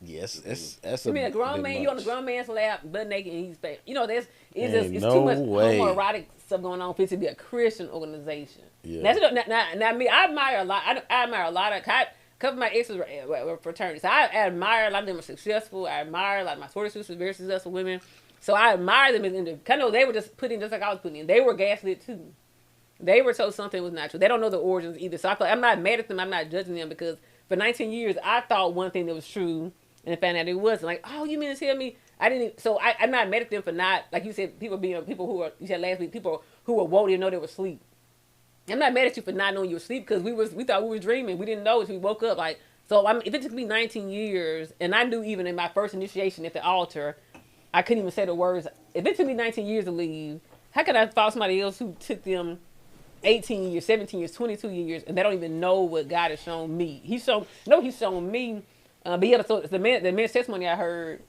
Yes, that's. I mean, a grown man, you on a grown man's lap, butt naked, and he's spanked. It's no too much way. homoerotic stuff going on for it to be a Christian organization. Yeah. Now, me, I admire a lot. I admire a lot of. A couple of my exes were fraternities. So I admire a lot of them are successful. I admire a lot of my sorority sisters, very successful women. So I admire them as individuals. I know they were just put in just like I was putting in. They were gaslit too. They were told something was not true. They don't know the origins either. So I feel like I'm not mad at them. I'm not judging them because for 19 years I thought one thing that was true and I found out it wasn't. Like, oh, you mean to tell me I didn't? Even, so I'm not mad at them for not, like you said, people who are, you said last week, people who were woke didn't know they were asleep. I'm not mad at you for not knowing you were asleep because we thought we were dreaming. We didn't know until we woke up. Like, so if it took me 19 years, and I knew even in my first initiation at the altar, I couldn't even say the words. If it took me 19 years to leave, how could I follow somebody else who took them 18 years, 17 years, 22 years, and they don't even know what God has shown me? He's shown me. But yeah, so the man's testimony I heard,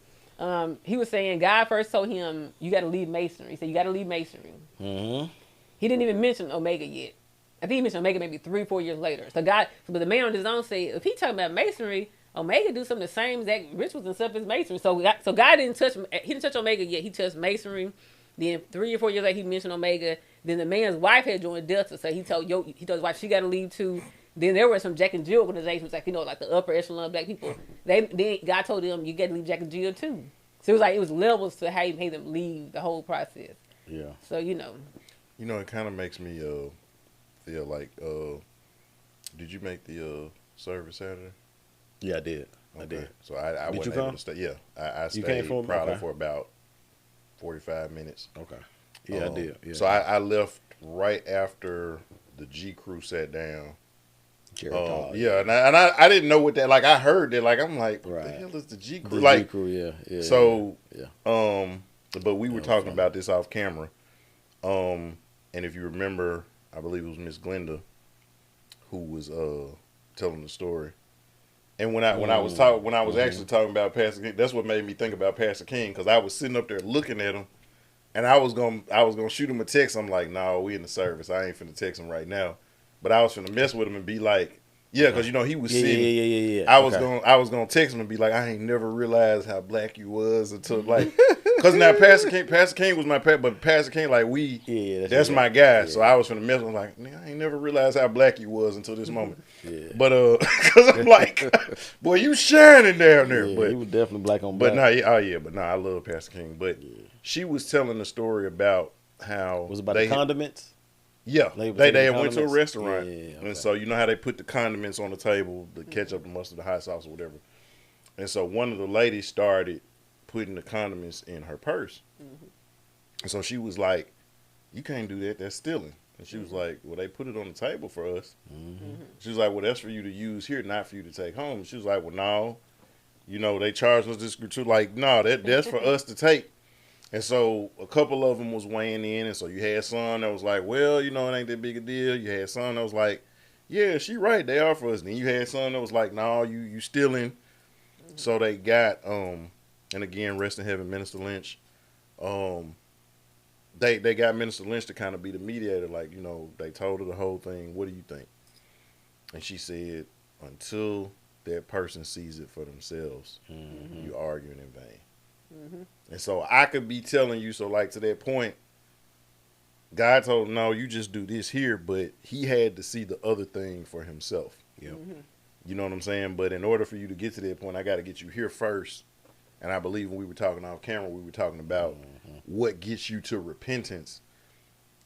he was saying God first told him, you got to leave masonry. He said, you got to leave masonry. Mm-hmm. He didn't even mention Omega yet. I think he mentioned Omega maybe 3 or 4 years later. But the man on his own said, if he talking about masonry, Omega do some of the same exact rituals and stuff as masonry. So God didn't touch Omega yet. He touched masonry. Then 3 or 4 years later, he mentioned Omega. Then the man's wife had joined Delta. So he told his wife she got to leave too. Then there were some Jack and Jill organizations, like the upper echelon black people. Then God told them you got to leave Jack and Jill too. So it was levels to how he made them leave the whole process. Yeah. So it kind of makes me feel like did you make the service Saturday? Yeah, I did. Okay. I did. So I wasn't able to stay. Yeah, I stayed probably for about 45 minutes. Okay. Yeah, I did. Yeah. So I left right after the G crew sat down. Yeah, and I didn't know what that, like, I heard that, like, I'm like, what the hell is the G crew? The G crew, yeah. So, yeah. But we were talking about this off camera. And if you remember, I believe it was Miss Glenda who was telling the story. And when I was actually talking about Pastor King, that's what made me think about Pastor King, because I was sitting up there looking at him, and I was gonna shoot him a text. I'm like, no, we in the service. I ain't finna text him right now. But I was finna mess with him and be like, yeah, because he was sitting. Yeah. I was gonna text him and be like, I ain't never realized how black you was until like, because now Pastor King was my pet, but Pastor King, like, that's my guy. Yeah. So I was finna mess with him like, I ain't never realized how black you was until this moment. Yeah. But because I'm like, boy, you shining down there. Yeah, but he was definitely black on black. But I love Pastor King. But she was telling the story about how was it about the condiments. Yeah, they went to a restaurant, okay. And so you know how they put the condiments on the table, the ketchup, the mustard, the hot sauce, or whatever. And so one of the ladies started putting the condiments in her purse, And so she was like, you can't do that. That's stealing. And she was like, well, they put it on the table for us. She was like, well, that's for you to use here, not for you to take home. And she was like, well, no. You know, they charged us this gratuity. Like, no, that's for us to take. And so a couple of them was weighing in. And so you had some that was like, well, you know, it ain't that big a deal. You had some that was like, yeah, she right. They are for us. And then you had some that was like, no, you stealing. So they got, and again, rest in heaven, Minister Lynch. They got Minister Lynch to kind of be the mediator. Like, you know, they told her the whole thing. What do you think? And she said, until that person sees it for themselves, you're arguing in vain. And so I could be telling you, so like to that point, God told him, no, you just do this here, but he had to see the other thing for himself. Yep. You know what I'm saying? But in order for you to get to that point, I got to get you here first. And I believe when we were talking off camera, we were talking about what gets you to repentance.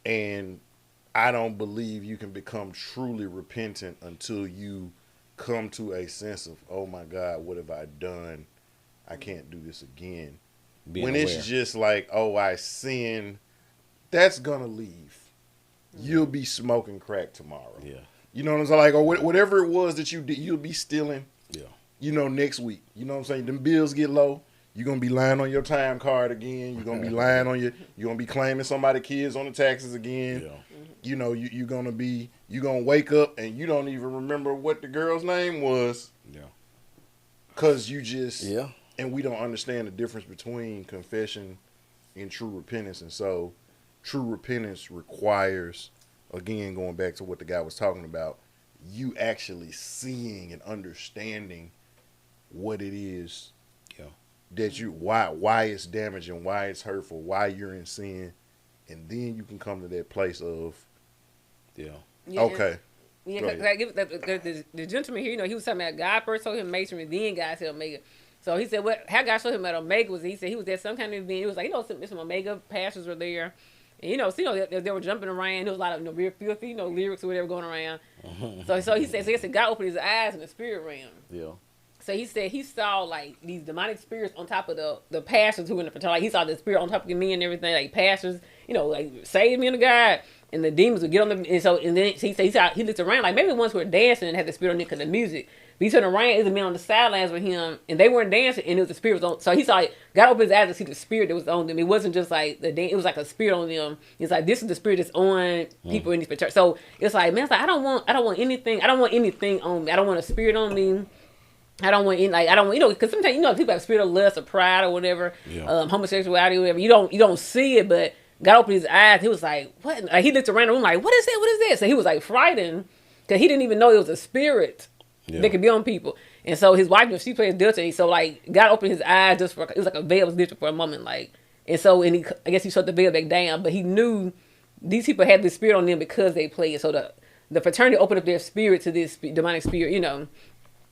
And I don't believe you can become truly repentant until you come to a sense of, oh my God, what have I done? I can't do this again. When aware. It's just like, oh, I sinned, that's going to leave. You'll be smoking crack tomorrow. Yeah. You know what I'm saying? Like, or whatever it was that you did, you'll be stealing. Yeah. You know, next week. You know what I'm saying? Them bills get low. You're going to be lying on your time card again. You're going to be lying on you're going to be claiming somebody's kids on the taxes again. Yeah. You know, you're going to wake up and you don't even remember what the girl's name was. Yeah. Because you just, and we don't understand the difference between confession and true repentance. And so true repentance requires, again, going back to what the guy was talking about, you actually seeing and understanding what it is that you, why it's damaging, why it's hurtful, why you're in sin. And then you can come to that place of, okay. Yeah, the gentleman here, you know, he was talking about God first told him masonry, then God said Omega. So he said, how God showed him that Omega was, he said he was at some kind of event. He was like, you know, some Omega pastors were there. And, you know, they were jumping around. There was a lot of, you know, real filthy, you know, lyrics or whatever going around. So he said God opened his eyes in the spirit realm. Yeah. So he said he saw, like, these demonic spirits on top of the pastors who were in the fraternity. Like, he saw the spirit on top of me and everything. Like, pastors, you know, like, save me to God. And the demons would get on them. And then he looked around, like, maybe the ones who were dancing and had the spirit on them because of the music. But he turned around, it was a man on the sidelines with him, and they weren't dancing, and it was the spirit was on. So he saw it. God opened his eyes to see the spirit that was on them. It wasn't just like it was like a spirit on them. It's like, this is the spirit that's on people in this fraternity. So it's like, man, it's like, I don't want anything on me. I don't want a spirit on me. I don't want any, like, I don't want, you know, because sometimes, you know, people have spirit of lust or pride or whatever, homosexuality or whatever. You don't see it, but God opened his eyes. He was like, what? Like, he looked around the room like, what is that? What is that? So he was like frightened because he didn't even know it was a spirit that could be on people. And so his wife, she plays Delta. So, like, God opened his eyes just for, it was like a veil was lifted for a moment, like, and so, I guess he shut the veil back down, but he knew these people had this spirit on them because they played. So the fraternity opened up their spirit to this demonic spirit, you know.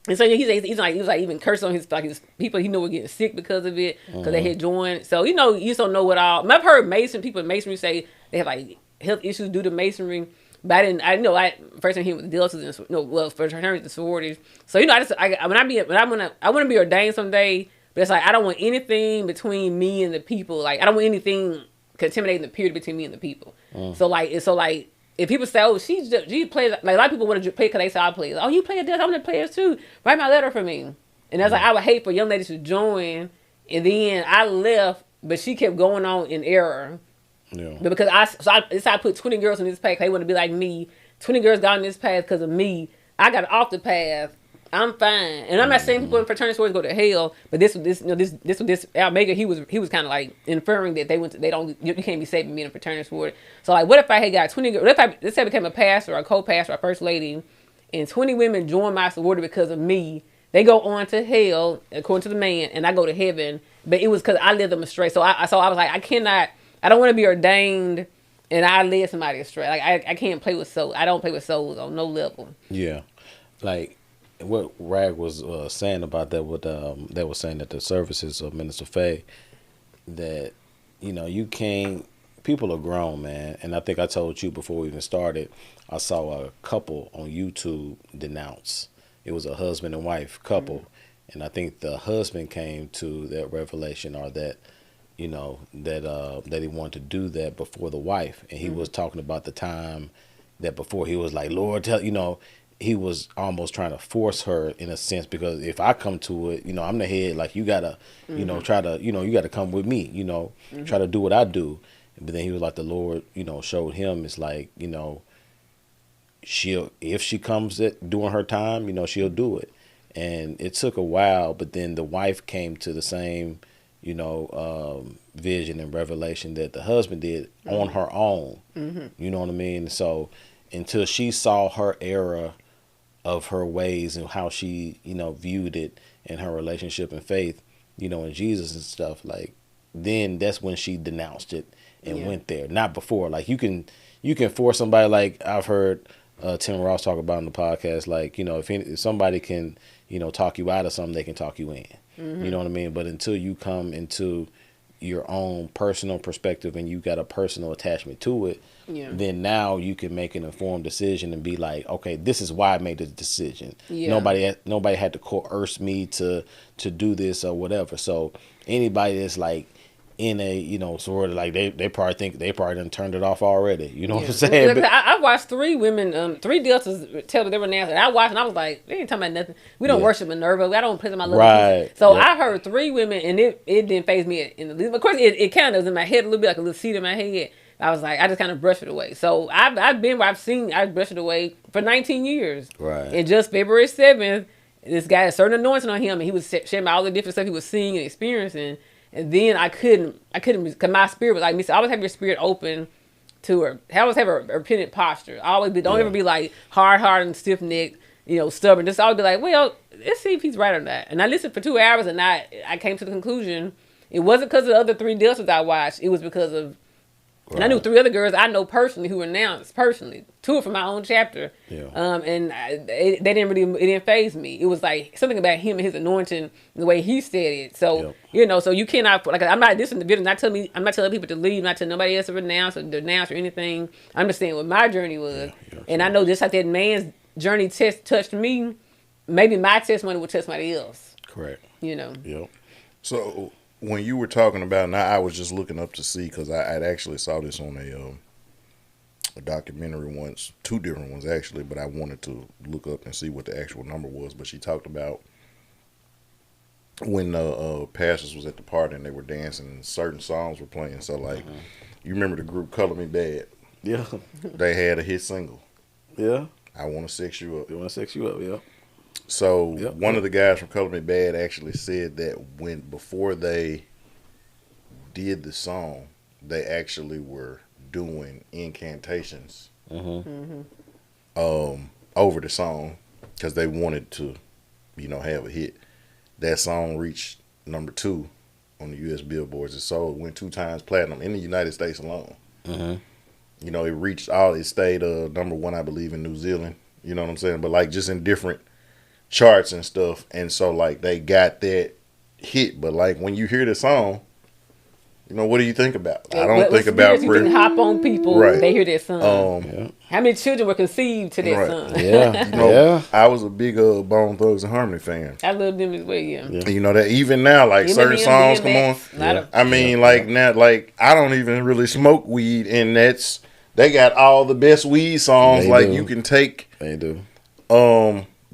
And so he's like even cursing on his people he knew were getting sick because of it, because they had joined. So, you know, you just don't know what all. I've heard people in masonry say they have like health issues due to masonry, but I first time he was deltas and fraternities and sororities. So, you know, I want to be ordained someday, but it's like I don't want anything between me and the people. Like, I don't want anything contaminating the period between me and the people. So like. If people say, oh, she plays, like, a lot of people want to play because they say I play. Oh, you play a dance, I want to play this too. Write my letter for me. And that's like, I would hate for young ladies to join. And then I left, but she kept going on in error. Yeah. But because I put 20 girls in this path, they want to be like me. 20 girls got on this path because of me. I got off the path. I'm fine, and I'm not saying people in fraternity stories go to hell, but this Omega, he was kind of like inferring that you can't be saving me in a fraternity story. So, like, what if I had got 20 girls? Let's say I became a pastor or a co-pastor or a first lady, and 20 women join my sorority because of me. They go on to hell according to the man, and I go to heaven. But it was because I led them astray. So I was like, I don't want to be ordained, and I led somebody astray. Like, I can't play with souls. I don't play with souls on no level. Yeah, like. What Rag was saying about that, they were saying that the services of Minister Faye, that, you know, you can't, people are grown, man. And I think I told you before we even started, I saw a couple on YouTube denounce. It was a husband and wife couple. And I think the husband came to that revelation, or that you know, that he wanted to do that before the wife, and he was talking about the time that before he was like, Lord, tell, you know, he was almost trying to force her in a sense, because if I come to it, you know, I'm the head, like you gotta, you know, try to, you know, you gotta come with me, you know, try to do what I do. But then he was like, the Lord, you know, showed him, it's like, you know, if she comes at during her time, you know, she'll do it. And it took a while, but then the wife came to the same, you know, vision and revelation that the husband did on her own. You know what I mean? So until she saw her era of her ways and how she, you know, viewed it and her relationship and faith, you know, in Jesus and stuff, like, then that's when she denounced it and went there. Not before. Like, you can force somebody, like I've heard Tim Ross talk about in the podcast, like, you know, if somebody can, you know, talk you out of something, they can talk you in. You know what I mean? But until you come into your own personal perspective and you got a personal attachment to it, then now you can make an informed decision and be like, okay, this is why I made the decision. Nobody had to coerce me to do this or whatever. So anybody that's like in a, you know, sort of like they probably done turned it off already. You know what I'm saying? But I watched 3 women, 3 deltas tell me they were nasty. And I watched and I was like, they ain't talking about nothing. We don't worship Minerva. I don't place my love. Right. So I heard 3 women and it didn't faze me in the least. Of course, it kind of was in my head a little bit, like a little seed in my head. I was like, I just kind of brushed it away. So I've been where I brushed it away for 19 years. Right. And just February 7th, this guy had a certain anointing on him, and he was sharing all the different stuff he was seeing and experiencing. And then I couldn't, because my spirit was like, Mistye, always have your spirit open to her. Always have a repentant posture. Don't ever be like hard and stiff necked, you know, stubborn. Just always be like, well, let's see if he's right or not. And I listened for 2 hours, and I came to the conclusion it wasn't because of the other 3 deltas I watched. It was because of, and I knew 3 other girls I know personally who were announced personally. 2 are from my own chapter. And they didn't faze me. It was like something about him and his anointing, the way he said it. So, you know, so you cannot, like, I'm not dissing the video, I'm not telling people to leave, not telling nobody else to renounce or denounce or anything. I'm just saying what my journey was. And I know just like that man's journey touched me, maybe my testimony will touch somebody else. Correct. You know? Yep. So when you were talking about, now I was just looking up to see, because I actually saw this on a documentary once, 2 different ones actually, but I wanted to look up and see what the actual number was. But she talked about when the pastors was at the party and they were dancing and certain songs were playing. So like, you remember the group Color Me Bad? Yeah. They had a hit single. Yeah. I Want to Sex You Up. They want to sex you up, yeah. So one of the guys from Color Me Bad actually said that before they did the song, they actually were doing incantations over the song because they wanted to, you know, have a hit. That song reached number 2 on the U.S. billboards. It went 2 times platinum in the United States alone. You know, it stayed number 1, I believe, in New Zealand. You know what I'm saying? But like just in different charts and stuff. And so like they got that hit. But like when you hear the song, you know, what do you think about? I don't think about prayer. You can hop on people. Right. They hear that song. How many children were conceived to that song? Yeah. You know, I was a big Bone Thugs and Harmony fan. I love them as well, You know that even now, like certain songs come on. I mean, like now, like I don't even really smoke weed, and they got all the best weed songs. You can take. They do.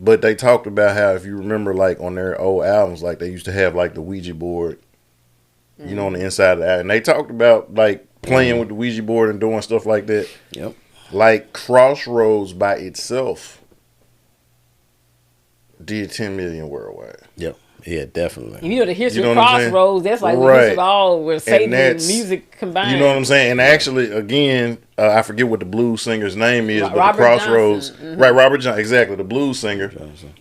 But they talked about how, if you remember, like on their old albums, like they used to have like the Ouija board, you know, on the inside of the album. And they talked about like playing with the Ouija board and doing stuff like that. Yep. Like Crossroads by itself did 10 million worldwide. Yep. Yeah, definitely. You know the history of Crossroads. That's like the history of all where Satan and music combined. You know what I'm saying? And actually, again, I forget what the blues singer's name is, but the Crossroads, right? Robert Johnson, exactly, the blues singer.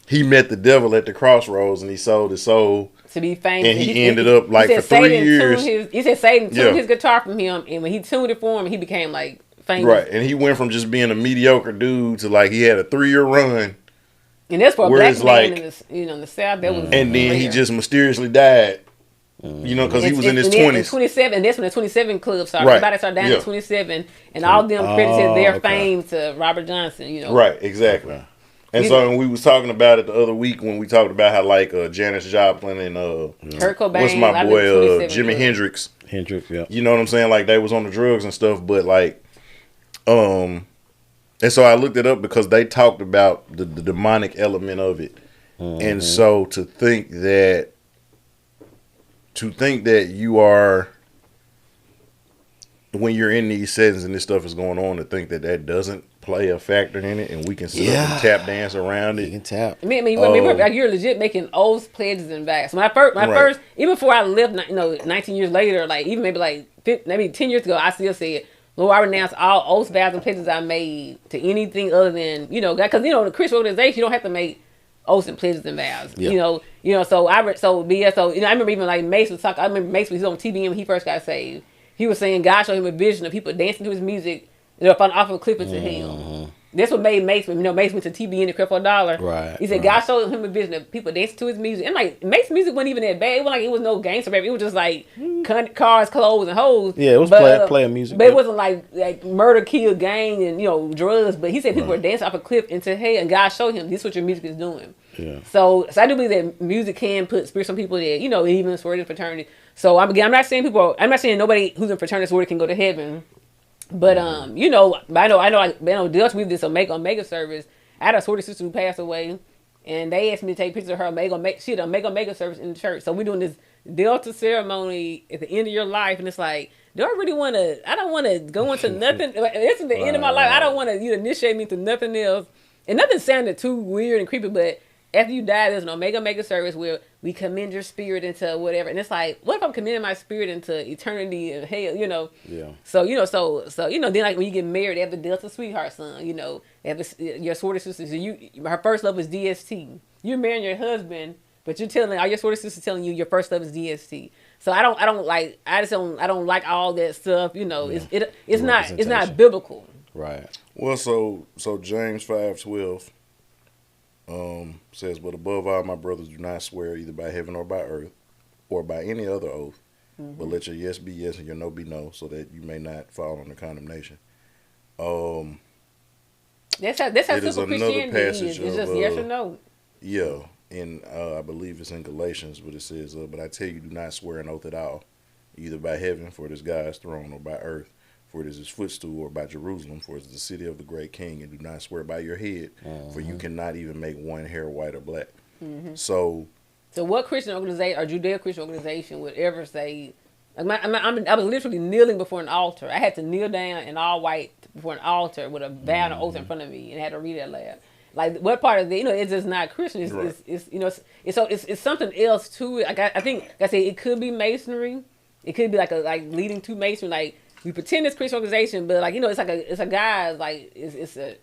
He met the devil at the Crossroads, and he sold his soul to be famous. And he ended up like for 3 years. He said Satan tuned his guitar from him, and when he tuned it for him, he became like famous. Right, and he went from just being a mediocre dude to like he had a 3-year run. And that's for a black man in the South. That was and then he just mysteriously died. You know, because he was in his 20s. 27, and that's when the 27 Club started. Everybody started down at 27, and all them credited their fame to Robert Johnson. You know, right? Exactly. And so we was talking about it the other week when we talked about how like Janis Joplin and Kurt Cobain, what's my boy Jimi Hendrix, Hendrix, yeah. You know what I'm saying? Like they was on the drugs and stuff, but like, and so I looked it up because they talked about the demonic element of it, and so to think that you are, when you're in these settings and this stuff is going on, to think that doesn't play a factor in it, and we can sit up and tap dance around it. You can tap. I mean, like you're legit making oaths, pledges, and vows. My first, even before I left, 19 years later, like even maybe 10 years ago, I still said, Lord, I renounce all oaths, vows, and pledges I made to anything other than, God, because the Christian organization, you don't have to make oaths and pledges and vows. Yeah. So I remember even like Mace was talking. I remember Mace was on TBN when he first got saved. He was saying God showed him a vision of people dancing to his music, falling off of a cliff into hell. That's what made Mace, Mace went to TBN and crap for $1. Right. He said God showed him a vision of people dancing to his music. And like Mace's music wasn't even that bad. It wasn't like it was no gangster rap. It was just like cars, clothes, and hoes. Yeah, it was playing music. But it wasn't like murder, kill, gang, and drugs. But he said people were dancing off a cliff into hell, and God showed him this is what your music is doing. Yeah. So I do believe that music can put spirits on people that even sorority and fraternity. So I'm not saying nobody who's in fraternity sorority can go to heaven. But I know Dutch, we did this Omega service. I had a sorority sister who passed away, and they asked me to take pictures of her she had a Omega service in the church. So we're doing this Delta ceremony at the end of your life, and it's like, I don't want to go into nothing. This is the end of my life. I don't want you to initiate me to nothing else. And nothing sounded too weird and creepy, but after you die, there's an Omega service where we commend your spirit into whatever. And it's like, what if I'm commending my spirit into eternity and hell, Yeah. So, then like when you get married, they have the Delta sweetheart son, they have your sorority sisters. Her first love is DST. You're marrying your husband, but you're telling all your sorority sisters telling you your first love is DST. So I don't like all that stuff, it's not biblical. Right. Well, so James 5:12 says, but above all, my brothers, do not swear either by heaven or by earth or by any other oath, but let your yes be yes and your no be no, so that you may not fall under condemnation. That's how simple Christianity is. It's just yes or no. Yeah, and I believe it's in Galatians, but it says, but I tell you, do not swear an oath at all, either by heaven, for it is God's throne, or by earth, for it is his footstool, or by Jerusalem, for it is the city of the great king, and do not swear by your head, for you cannot even make one hair white or black. So what Christian organization or Judeo-Christian organization would ever say, I was literally kneeling before an altar. I had to kneel down in all white before an altar with a vow and oath in front of me, and had to read that loud. Like, what part of it's just not Christian. It's something else to it. Like I think, like I said, it could be masonry. It could be like leading to masonry, like. We pretend it's Christian organization, but it's a guy, like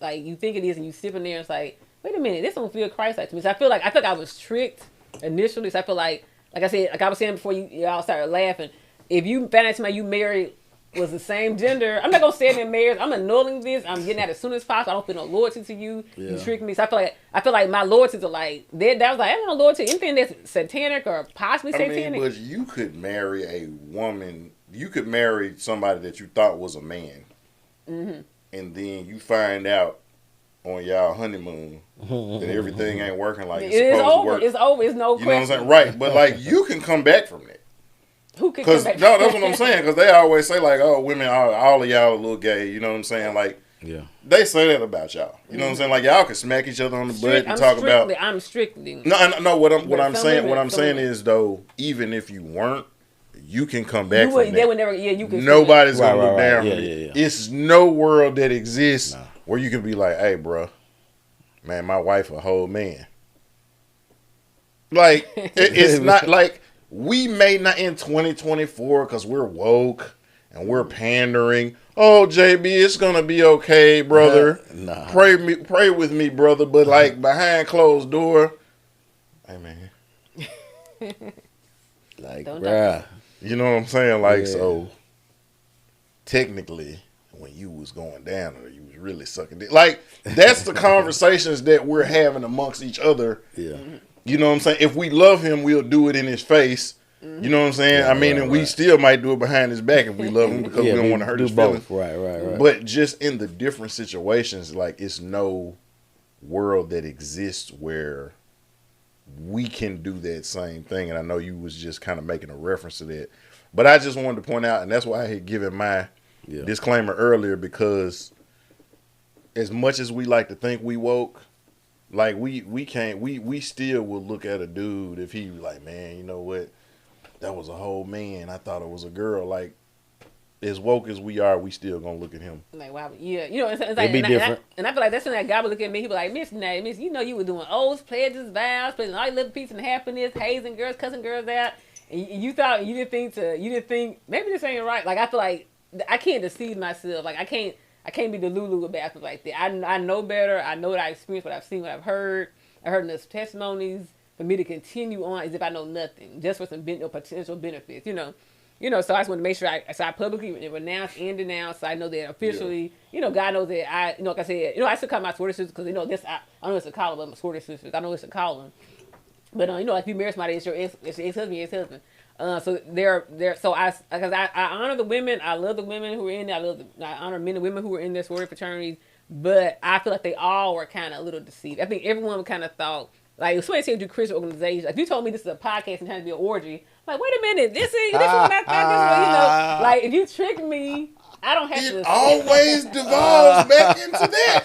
like you think it is, and you sit in there and it's like, wait a minute, this don't feel Christ-like to me. So I feel like I was tricked initially. So I feel like I said, like I was saying before y'all started laughing, if you found out somebody you married was the same gender, I'm not gonna say it in marriage. I'm annulling this. I'm getting out as soon as possible. I don't feel no loyalty to you. Yeah. You tricked me. So I feel like my loyalties are like that. I was like, I don't know loyalty to anything that's satanic or possibly satanic. But you could marry a woman. You could marry somebody that you thought was a man, and then you find out on y'all honeymoon that everything ain't working like it's supposed to work. It's over. It's no question. You know what I'm saying? Right. But like, you can come back from that. Who can come back? No, that's what I'm saying. Because they always say like, oh, women, all of y'all are a little gay. You know what I'm saying? Like, yeah, they say that about y'all. You know what I'm saying? Like, y'all can smack each other on the butt and talk about. I'm strictly. No. What I'm saying is though, even if you weren't, you can come back from that. They would never. Yeah, you can. Nobody's gonna look down. Yeah. It's no world that exists where you can be like, hey, bro, man, my wife a whole man. Like, it's not like. We may not in 2024 because we're woke and we're pandering. Oh, JB, it's gonna be okay, brother. Nah. Pray with me, brother. But like behind closed door, hey man, like, bruh, you know what I'm saying? Like, so technically, when you was going down or you was really sucking dick, like that's the conversations that we're having amongst each other. Yeah. You know what I'm saying? If we love him, we'll do it in his face. You know what I'm saying? Yeah, and we still might do it behind his back if we love him because we don't want to hurt his feelings. Right. But just in the different situations, like it's no world that exists where we can do that same thing. And I know you was just kind of making a reference to that. But I just wanted to point out, and that's why I had given my disclaimer earlier, because as much as we like to think we woke, like we still will look at a dude if he like, man, you know what, that was a whole man, I thought it was a girl. Like, as woke as we are, we still gonna look at him like, wow, yeah, you know, it's like, It'd be different. And I feel like that's when that guy would look at me. He be like, Miss, you know, you were doing oaths, pledges, vows, pledging all your little peace and happiness, hazing girls, cussing girls out, and you thought you didn't think maybe this ain't right. Like, I feel like I can't deceive myself. Like, I can't be the Lulu about stuff like that. I know better. I know what I experienced, what I've seen, what I've heard. I heard enough testimonies for me to continue on as if I know nothing, just for some potential benefits, you know. You know, so I just want to make sure I publicly renounce and denounce. So I know that officially, you know, God knows that I, you know, like I said, you know, I still call my sorority sisters because, you know, this, I don't know what to call them, but my sorority sisters. I know what to call them. But, you know, like if you marry somebody, it's your ex-husband, so so because I honor the women. I love the women who are in there. I honor men and women who are in their sorority fraternities. But I feel like they all were kind of a little deceived. I think everyone kind of thought, like, if somebody said do Christian organizations, like, if you told me this is a podcast and trying to be an orgy, I'm like, wait a minute, this is what I thought this was, you know. Like, if you trick me, I don't have to. It always devolves back into that.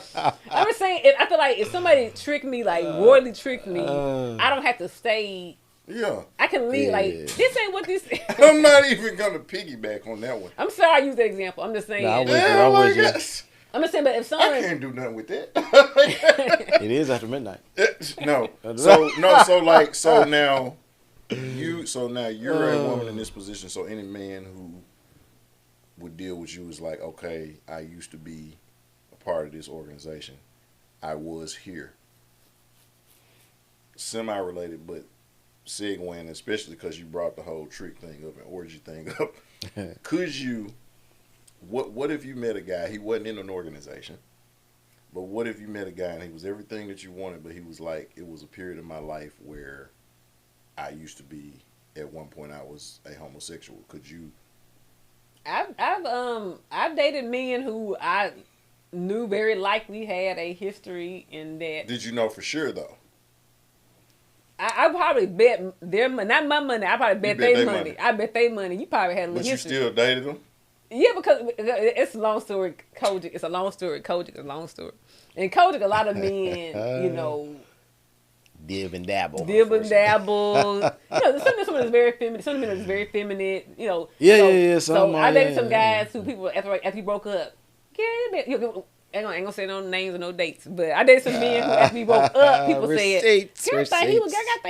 I'm just saying, I feel like if somebody tricked me, like, royally tricked me, I don't have to stay. Yeah. I can leave, like, this ain't what this is. I'm not even going to piggyback on that one. I'm sorry I used that example. I'm just saying. Nah, I'm with you. I'm just saying, but if someone... I can't do nothing with that. It is after midnight. No. So now you're a woman in this position. So any man who would deal with you is like, okay, I used to be a part of this organization. I was here. Semi-related, but segueing, especially because you brought the whole trick thing up and orgy thing up. Could you... What if you met a guy, he wasn't in an organization, but what if you met a guy and he was everything that you wanted, but he was like, it was a period of my life where I used to be, at one point I was a homosexual. Could you? I've dated men who I knew very likely had a history in that. Did you know for sure though? I probably bet their money, not my money, I probably bet their money. I bet their money. You probably had a little history. But you still dated them? Yeah, because it's a long story. Kojic, it's a long story. Kojic is a long story. And Kojic, a lot of men, you know, dib and dabble. You know, some of it's very feminine. Some of it is very feminine. You know. Yeah. So I dated some guys who people after he broke up. Yeah, I ain't gonna say no names or no dates, but I dated some men who after we broke up, people said, "Girl, I thought he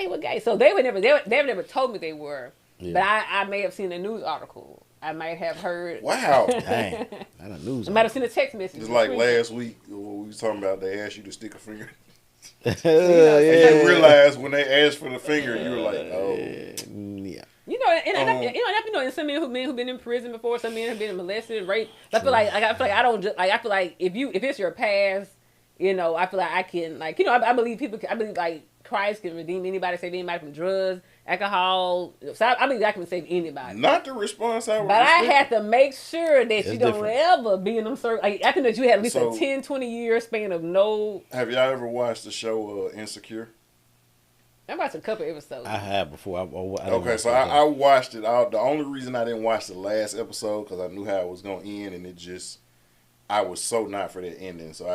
was gay." So they never told me they were. Yeah. But I may have seen a news article. I might have heard. Wow. Dang. I might have seen a text message. It's like last week when we was talking about they asked you to stick a finger. Yeah. You realize when they asked for the finger, you were like, oh. Yeah. You know, and some men who've been in prison before, some men have been molested, raped. I feel like I don't just like. I feel like if it's your past, you know, I feel like I can, like, you know, I believe like Christ can redeem anybody, save anybody from drugs, alcohol. So I believe I can save anybody. Not the response I would But respect. I have to make sure that you don't different. ever be in them circles. Like, I think that you had at least a 10, 20 year span of no. Have y'all ever watched the show Insecure? I watched a couple episodes. I have before. I watched it. The only reason I didn't watch the last episode because I knew how it was going to end, and I was so not for that ending. So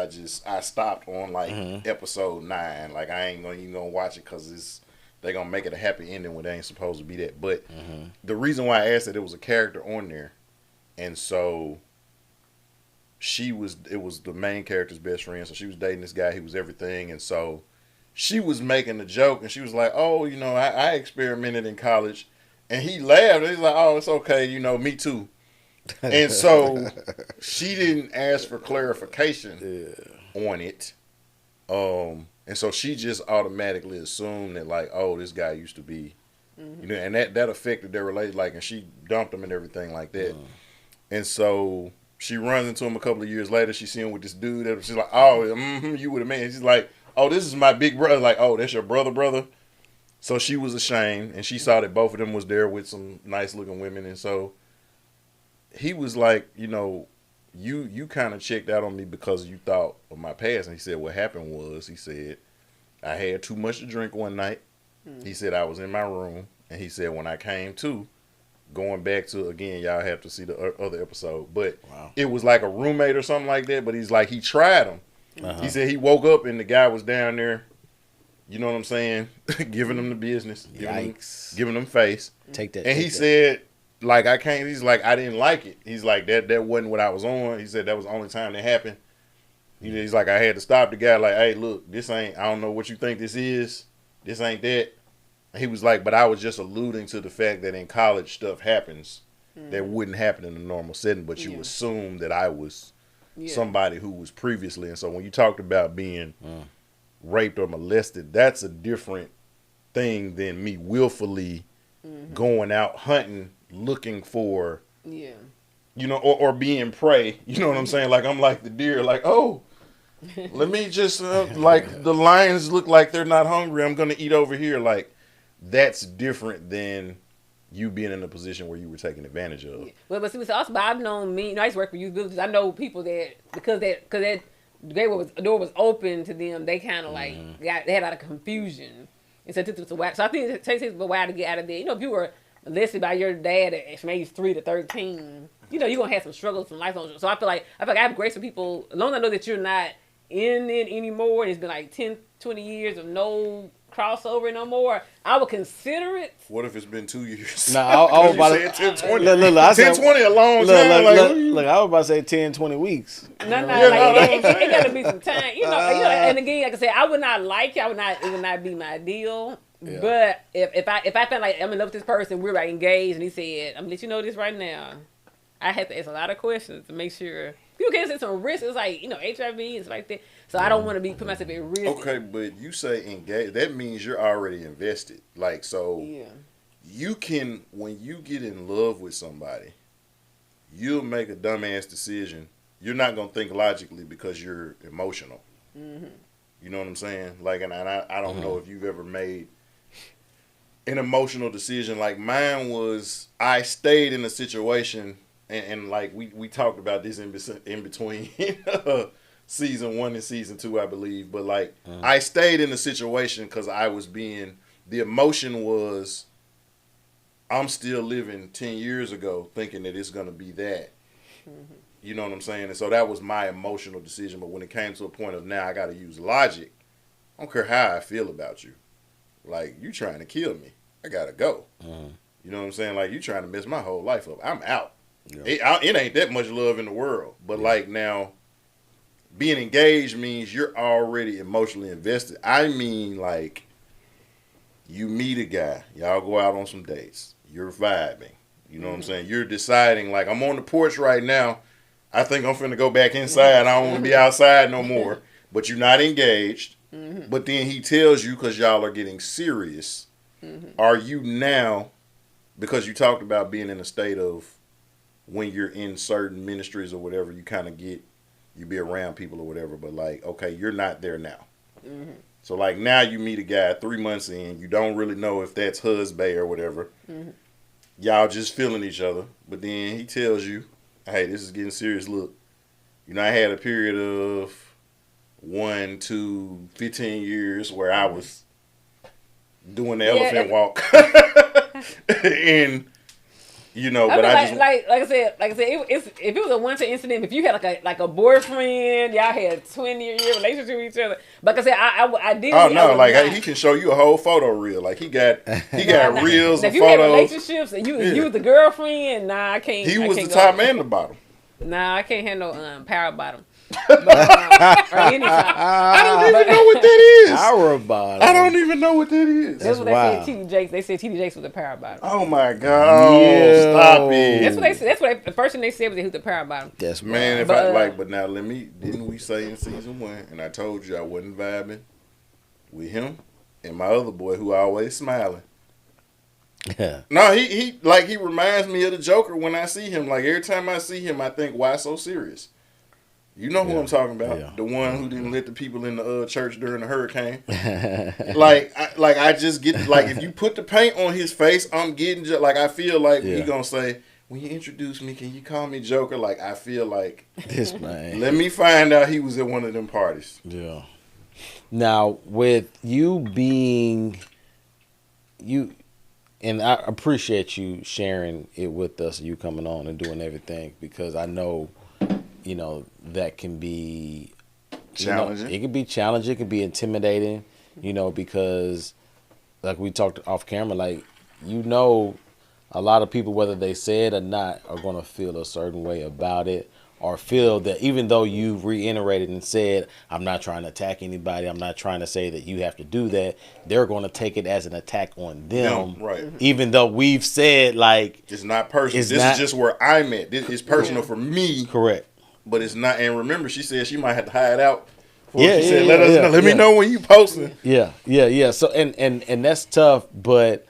I stopped on like episode 9. Like, I ain't even gonna watch it because they're gonna make it a happy ending when they ain't supposed to be that. But the reason why I asked that, it was a character on there, and so it was the main character's best friend. So she was dating this guy. He was everything, and so she was making a joke, and she was like, "Oh, you know, I experimented in college," and he laughed. And he's like, "Oh, it's okay, you know, me too." And so she didn't ask for clarification on it. And so she just automatically assumed that, like, oh, this guy used to be, you know, and that affected their relationship, like, and she dumped him and everything like that. And so she runs into him a couple of years later. She see him with this dude. That she's like, oh, you would have man. She's like, oh, this is my big brother. Like, oh, that's your brother. So she was ashamed, and she saw that both of them was there with some nice looking women, and so he was like, you know, you kind of checked out on me because you thought of my past. And he said what happened was, he said, I had too much to drink one night. He said I was in my room, and he said when I came to, going back to, again, y'all have to see the other episode, but Wow. it was like a roommate or something like that, but he's like, he tried him. He said he woke up and the guy was down there, you know what I'm saying, giving him the business, giving him face. Take that. And he said, like, I can't, he's like, I didn't like it. He's like, that wasn't what I was on. He said that was the only time that happened. He's like, I had to stop the guy, like, hey, look, this ain't, I don't know what you think this is. This ain't that. He was like, but I was just alluding to the fact that in college stuff happens that wouldn't happen in a normal setting, but you assume that I was somebody who was previously. And so when you talked about being raped or molested, that's a different thing than me willfully going out hunting, looking for, you know, or being prey. You know what I'm saying? Like, I'm like the deer, like, oh, let me just, like, the lions look like they're not hungry. I'm going to eat over here. Like, that's different than you being in a position where you were taken advantage of. Well, but see, also, but I've known me. You know, I used to work for youth villages. I know people that because that the door was open to them. They kind of like they had a lot of confusion, and so it took a while. So I think it takes a while to get out of there. You know, if you were molested by your dad from age 3 to 13, you know, you're gonna have some struggles, some lifelong. So I feel like I have grace for people as long as I know that you're not in it anymore. And it's been like 10, 20 years of no crossover no more. I would consider it. What if it's been 2 years? No, I was about to 10, 20. Look, 10, 20 a long time. Look, I was about to say 10, 20 weeks. It got to be some time. You know, and again, like I said, I would not like it. It would not be my deal. Yeah. But if I felt like I'm in love with this person, we're like engaged, and he said, I'm gonna let you know this right now, I have to ask a lot of questions to make sure. People can't say some risks. It's like, you know, HIV and stuff like that. So I don't want to put myself at risk. Okay, but you say engaged. That means you're already invested. Like, so you can, when you get in love with somebody, you'll make a dumbass decision. You're not going to think logically because you're emotional. Mm-hmm. You know what I'm saying? Like, and I don't know if you've ever made an emotional decision. Like mine was, I stayed in a situation, and like we talked about this in between season 1 and season 2, I believe. But like I stayed in a situation because I was the emotion was, I'm still living 10 years ago thinking that it's going to be that. Mm-hmm. You know what I'm saying? And so that was my emotional decision. But when it came to a point of now I got to use logic, I don't care how I feel about you. Like, you trying to kill me. I got to go. Mm-hmm. You know what I'm saying? Like, you trying to mess my whole life up. I'm out. Yeah. It ain't that much love in the world. But, like, now, being engaged means you're already emotionally invested. I mean, like, you meet a guy. Y'all go out on some dates. You're vibing. You know what I'm saying? You're deciding, like, I'm on the porch right now. I think I'm finna go back inside. I don't want to be outside no more. But you're not engaged. Mm-hmm. But then he tells you, because y'all are getting serious, are you now, because you talked about being in a state of when you're in certain ministries or whatever, you kind of you be around people or whatever, but like, okay, you're not there now. Mm-hmm. So like now you meet a guy 3 months in, you don't really know if that's husband or whatever. Mm-hmm. Y'all just feeling each other, but then he tells you, hey, this is getting serious. Look, you know, I had a period of 1 to 15 years where I was doing the elephant walk. And, you know, but I just... Like I said, if it was a one-time incident, if you had like a boyfriend, y'all had a 20-year relationship with each other. But like I said, I did... Oh, no, like, he can show you a whole photo reel. Like, he got reels and photos. If you had relationships and you was the girlfriend, nah, I can't... He was the top and the bottom. Nah, I can't handle power bottom. But, or any time. I don't even know what that is. Power bottom. I don't even know what that is. That's what they said. T.D. Jakes. They said T.D. Jakes was a power bottom. Oh my God! Yeah. Stop it. That's what they said. That's what the first thing they said was he was the power bottom. That's man. If but now didn't we say in season 1? And I told you I wasn't vibing with him and my other boy who always smiling. Yeah. No, he reminds me of the Joker when I see him. Like every time I see him, I think, why so serious? You know who I'm talking about? Yeah. The one who didn't let the people in the church during the hurricane. I just get like if you put the paint on his face, I'm getting like I feel like he gonna say, when you introduce me, can you call me Joker? Like I feel like this man. Let me find out he was at one of them parties. Yeah. Now with you being and I appreciate you sharing it with us, you coming on and doing everything, because I know, that can be Challenging. It can be challenging. It can be intimidating, because like we talked off camera, like, a lot of people, whether they say it or not, are going to feel a certain way about it, or feel that even though you've reiterated and said, I'm not trying to attack anybody, I'm not trying to say that you have to do that, they're going to take it as an attack on them. Right. Even though we've said, like, It's not personal. It's This not- is just where I'm at. It's personal for me, correct. but it's not. And remember, she said she might have to hide out. Yeah, She said, let us know. Let me know when you posting. Yeah. So and that's tough, but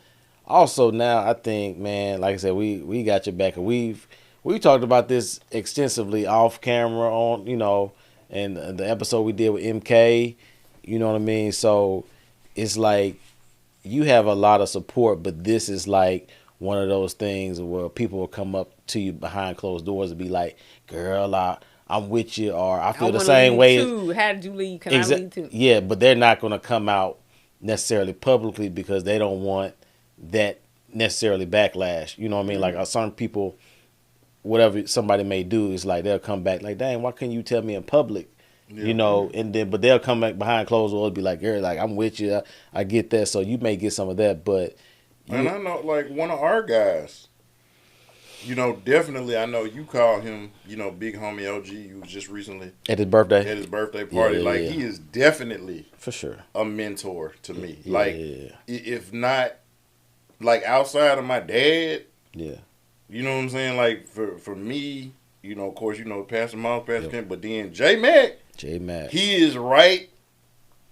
also now I think, man, like I said, we got your back, and we've talked about this extensively off camera on, and the episode we did with MK, you know what I mean? So it's like you have a lot of support, but this is like one of those things where people will come up to you behind closed doors and be like, girl, I'm with you, or I feel the same way. Too. How did you leave? Can I leave too? Yeah, but they're not going to come out necessarily publicly because they don't want that necessarily backlash. You know what I mean? Like some people, whatever somebody may do, is like they'll come back like, dang, why couldn't you tell me in public? Yeah. And then but they'll come back behind closed doors and be like, girl, like, I'm with you. I get that. So you may get some of that, but and I know, like, one of our guys, definitely, I know you call him, Big Homie OG. You was just recently at his birthday party. He is definitely for sure a mentor to me. Yeah. If not, like, outside of my dad, yeah, you know what I'm saying? Like, for me, of course, Pastor Miles, Pastor Ken, but then J Mac, he is right,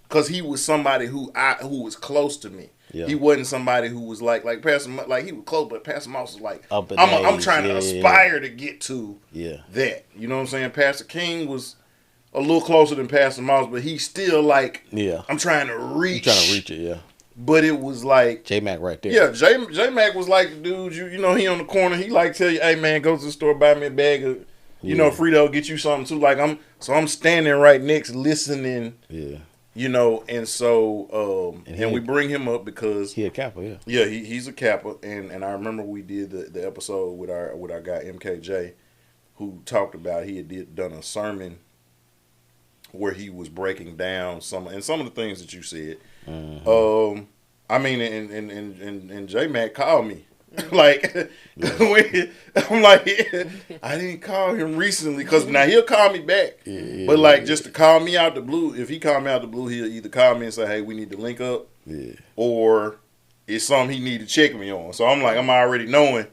because he was somebody who was close to me. Yeah. He wasn't somebody who was like Pastor, like, he was close, but Pastor Moss was like, I'm trying to aspire to get to that. You know what I'm saying? Pastor King was a little closer than Pastor Moss, but he's still like, I'm trying to reach. You're trying to reach it, yeah. But it was like J Mac right there. Yeah, J Mac was like the dude, he on the corner, he like tell you, hey man, go to the store, buy me a bag of, Frito, get you something too. Like I'm standing right next listening. Yeah. And so and we bring him up because he a Kappa, yeah. Yeah, he's a Kappa, and I remember we did the episode with our guy MKJ, who talked about he had done a sermon where he was breaking down some of the things that you said. Mm-hmm. I mean, and J Mac called me. Like, I'm like, I didn't call him recently, because now he'll call me back. But like, just to call me out the blue, if he call me out the blue, he'll either call me and say, hey, we need to link up, or it's something he need to check me on. So I'm like, I'm already knowing.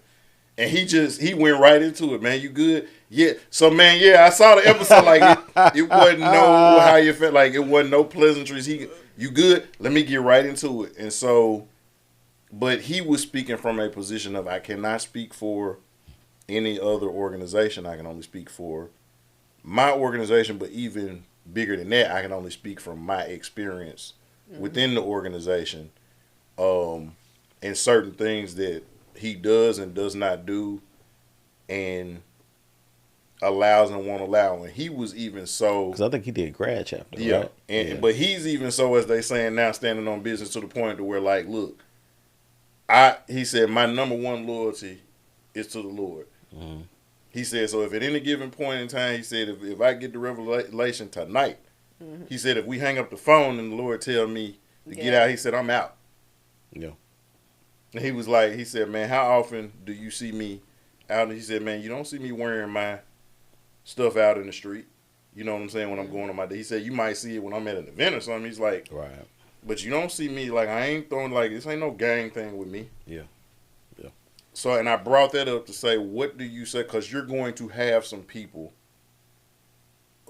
And he went right into it, man. You good? Yeah. So, man, I saw the episode. Like, it wasn't no how you felt. Like, it wasn't no pleasantries. You good? Let me get right into it. And so, but he was speaking from a position of, I cannot speak for any other organization. I can only speak for my organization. But even bigger than that, I can only speak from my experience within the organization, and certain things that he does and does not do, and allows and won't allow. And he was even so, because I think he did grad chapter, right? But he's even so, as they saying now, standing on business to the point to where, like, look, he said, my number one loyalty is to the Lord. Mm-hmm. He said, so if at any given point in time, he said, if I get the revelation tonight, he said, if we hang up the phone and the Lord tell me to get out, he said, I'm out. Yeah. And he was like, he said, man, how often do you see me out? And he said, man, you don't see me wearing my stuff out in the street. You know what I'm saying? When I'm going on my day. He said, you might see it when I'm at an event or something. He's like, right. But you don't see me, like, I ain't throwing, like, this ain't no gang thing with me. Yeah. Yeah. So, and I brought that up to say, what do you say? Because you're going to have some people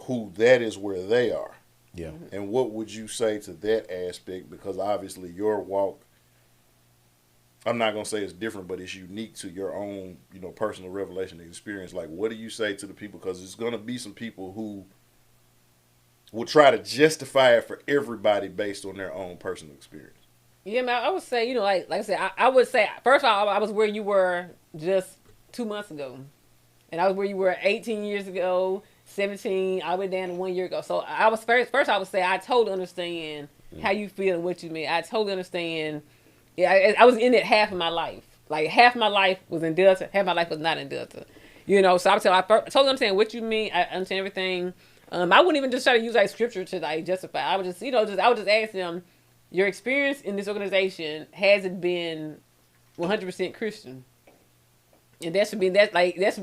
who that is where they are. Yeah. And what would you say to that aspect? Because obviously your walk, I'm not going to say it's different, but it's unique to your own, personal revelation experience. Like, what do you say to the people? Because there's going to be some people who will try to justify it for everybody based on their own personal experience. Yeah, man, I would say, like I said, I would say, first of all, I was where you were just 2 months ago. And I was where you were 18 years ago, 17, I went down to 1 year ago. So I was first I would say, I totally understand how you feel and what you mean. I totally understand Yeah, I was in it half of my life. Like half my life was in Delta, half my life was not in Delta. So I totally understand what you mean. I understand everything. I wouldn't even just try to use like scripture to like justify. I would just, I would just ask them, your experience in this organization, has it been 100% Christian? And that should be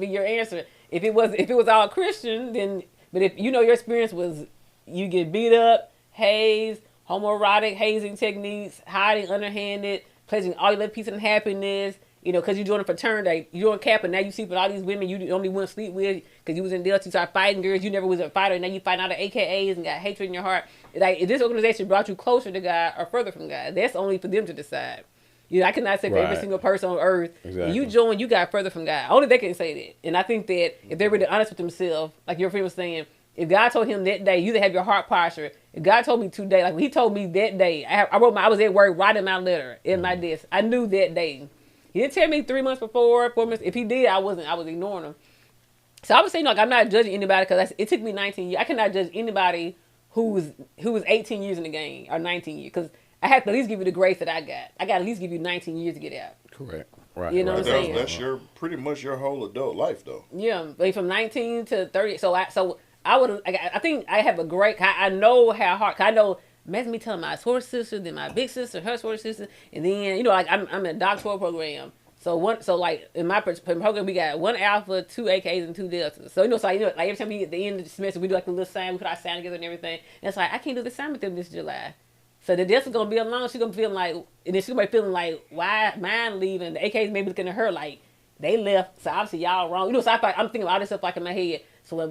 your answer. If it was all Christian, then, but if your experience was, you get beat up, hazed, homoerotic hazing techniques, hiding underhanded, pledging all your peace and happiness, because you joined a fraternity, you joined Kappa, now you sleep with all these women you only want to sleep with because you was in Delta, you started fighting girls, you never was a fighter, and now you fighting all the AKAs and got hatred in your heart. Like, if this organization brought you closer to God or further from God, that's only for them to decide. I cannot say for every single person on earth, exactly. You join, you got further from God. Only they can say that. And I think that if they're really honest with themselves, like your friend was saying, if God told him that day, you either have your heart posture. If God told me today, like when he told me that day, I was at work writing my letter in my desk. I knew that day. He didn't tell me 3 months before, 4 months. If he did, I was ignoring him. So I was saying, like, I'm not judging anybody because it took me 19 years. I cannot judge anybody who was 18 years in the game or 19 years because I have to at least give you the grace that I got. I got to at least give you 19 years to get out. Correct. Right. You know what I'm saying? That's pretty much your whole adult life, though. Yeah, like from 19 to 30. I think I have a great. I know how hard. I know. Imagine me telling my soror sister, then my big sister, her soror sister, and then like I'm in a doctoral program. So like in my program we got 1 alpha, 2 AKs, and 2 deltas. So like every time we at the end of the semester we do like a little sign, we put our sign together and everything. And it's like I can't do the sign with them this July. So the Delta's gonna be alone. She's gonna feel like, and then she's gonna be feeling like, why mine leaving? The AKs maybe looking at her like they left. So obviously y'all wrong. So I'm thinking of all this stuff like in my head. So our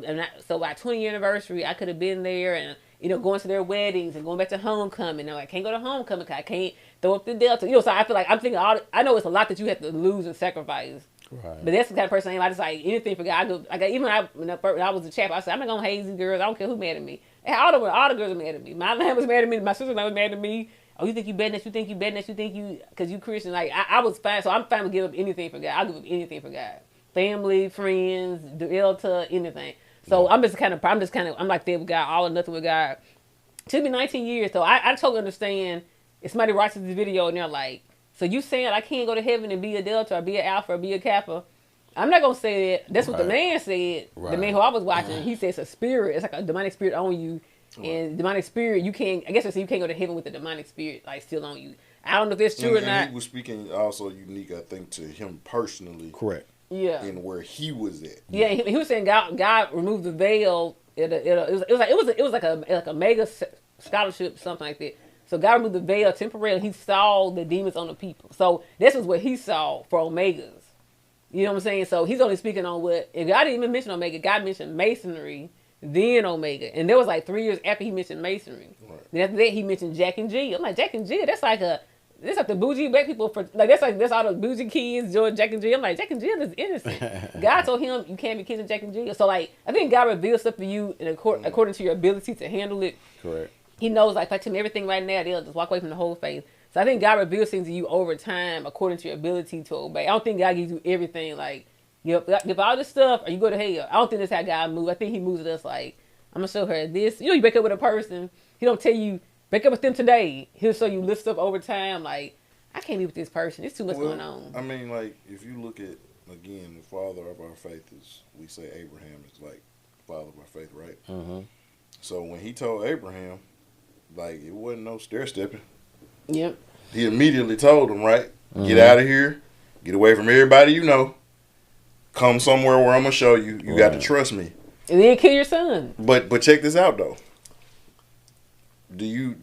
20th anniversary, I could have been there and going to their weddings and going back to homecoming. I can't go to homecoming because I can't throw up the Delta. So I feel like I'm thinking I know it's a lot that you have to lose and sacrifice. Right. But that's the kind of person I am. I just like anything for God. Even when I was a chap, I said I'm not gonna haze these girls. I don't care who's mad at me. And all the girls are mad at me. My lamb was mad at me. My sister was mad at me. Oh, you think you better than you think you better than you think you because you Christian. Like I was fine, so I'm fine to give up anything for God. I'll give up anything for God. Family, friends, Delta, anything. So I'm like that with God, all or nothing with God. It took me 19 years, so I totally understand if somebody watches this video and they're like, so you saying I can't go to heaven and be a Delta or be an Alpha or be a Kappa? I'm not going to say that. That's what the man said. Right. The man who I was watching, he said it's a spirit. It's like a demonic spirit on you. Right. And demonic spirit, you can't go to heaven with the demonic spirit like still on you. I don't know if that's true or not. He was speaking also unique, I think, to him personally. Correct. Yeah. And where he was at. Yeah, he was saying God removed the veil. It was like a mega scholarship, something like that. So God removed the veil temporarily. He saw the demons on the people. So this is what he saw for Omegas. You know what I'm saying? So he's only speaking on what, and God didn't even mention Omega. God mentioned Masonry, then Omega. And there was like 3 years after he mentioned Masonry. Right. Then after that he mentioned Jack and Jill. I'm like, Jack and Jill, that's like the bougie black people that's all the bougie kids join Jack and Jill. I'm like, Jack and Jill is innocent. God told him you can't be kissing Jack and Jill. So like I think God reveals stuff for you according to your ability to handle it. Correct. He knows, like, if I tell me everything right now, they'll just walk away from the whole faith. So I think God reveals things to you over time according to your ability to obey. I don't think God gives you everything, like, give all this stuff or you go to hell. I don't think that's how God moves. I think he moves with us like, I'm going to show her this. You break up with a person. He don't tell you, break up with them today. He'll show you lift stuff over time. Like, I can't be with this person. There's too much going on. I mean, like, if you look at, again, the father of our faith is, we say Abraham is like father of our faith, right? Mm-hmm. So when he told Abraham, like, it wasn't no stair-stepping. Yep. He immediately told him, right? Mm-hmm. Get out of here. Get away from everybody you know. Come somewhere where I'm going to show you. You got to trust me. And then kill your son. But check this out, though. We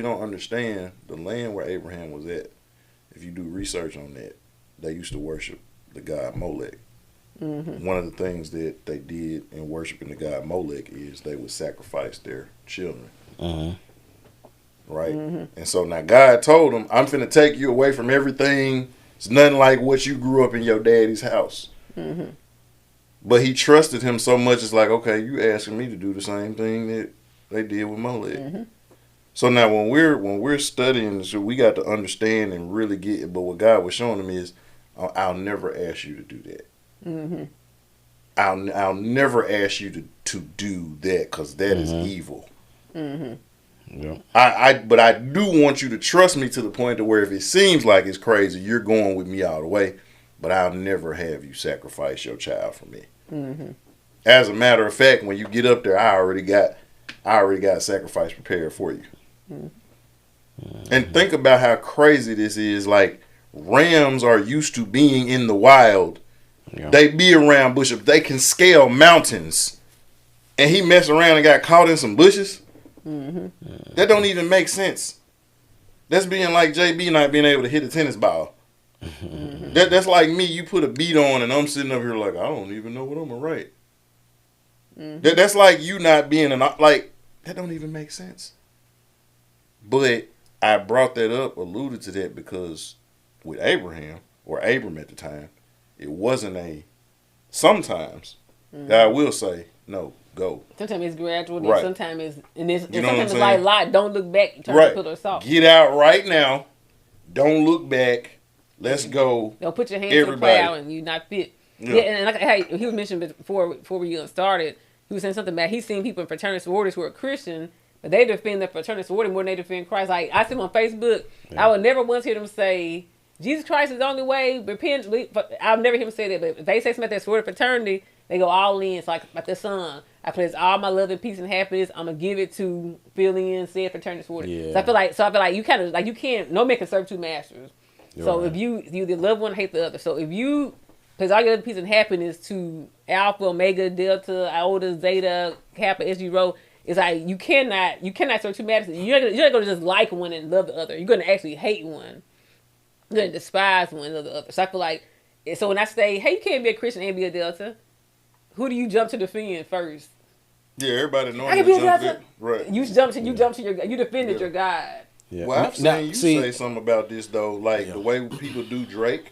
don't understand the land where Abraham was at. If you do research on that, they used to worship the god Molech. Mm-hmm. One of the things that they did in worshiping the god Molech is they would sacrifice their children. Mm-hmm. Right? Mm-hmm. And so now God told him, I'm finna take you away from everything. It's nothing like what you grew up in your daddy's house. Mm-hmm. But he trusted him so much, it's like, okay, you asking me to do the same thing that they did with Molech. Mm-hmm. So now when we're studying, so we got to understand and really get it. But what God was showing him is, I'll never ask you to do that. Mm-hmm. I'll never ask you to do that because that is evil. Mm-hmm. Yeah. But I do want you to trust me to the point to where if it seems like it's crazy, you're going with me all the way. But I'll never have you sacrifice your child for me. Mm-hmm. As a matter of fact, when you get up there, I already got a sacrifice prepared for you. Mm-hmm. And think about how crazy this is. Like, rams are used to being in the wild. Yeah. They be around bushes. They can scale mountains. And he messed around and got caught in some bushes. Mm-hmm. That don't even make sense. That's being like JB not being able to hit a tennis ball. Mm-hmm. That's like me. You put a beat on and I'm sitting up here like, I don't even know what I'm going to write. Mm-hmm. That's like you not being like, that don't even make sense. But I brought that up, alluded to that because with Abraham, or Abram at the time, it wasn't sometimes that I will say, no, go. Sometimes it's gradual, right. Sometimes it's, you know sometimes it's like lot. Don't look back. Turn right. to pillar of salt. Get out right now. Don't look back. Let's go. Don't put your hands to the plow and you not fit. Yeah, and like hey, he was mentioning before we even started, he was saying something about he's seen people in fraternity sororities who are Christian, but they defend the fraternity sorority more than they defend Christ. Like I see him on Facebook, I would never once hear them say Jesus Christ is the only way. Repent. I'll never hear him say that. But if they say something about that sorority fraternity, they go all in. It's like the son. I place all my love and peace and happiness. I'm gonna give it to filling said fraternity sorority. Yeah. So I feel like you kind of like you can't. No man can serve two masters. You're so right. If you either love one, hate the other. So if you place all your peace and happiness to Alpha, Omega, Delta, Iota, Zeta, Kappa, SG Rho, it's like you cannot serve two masters. You're not gonna just like one and love the other. You're gonna actually hate one. You're gonna despise one and love the other. So I feel like so when I say, hey, you can't be a Christian and be a Delta, who do you jump to defend first? Yeah, everybody knows. I can be a Delta. Right. You defended your God. Yeah. Well, I've seen you say something about this though, like the way people do Drake,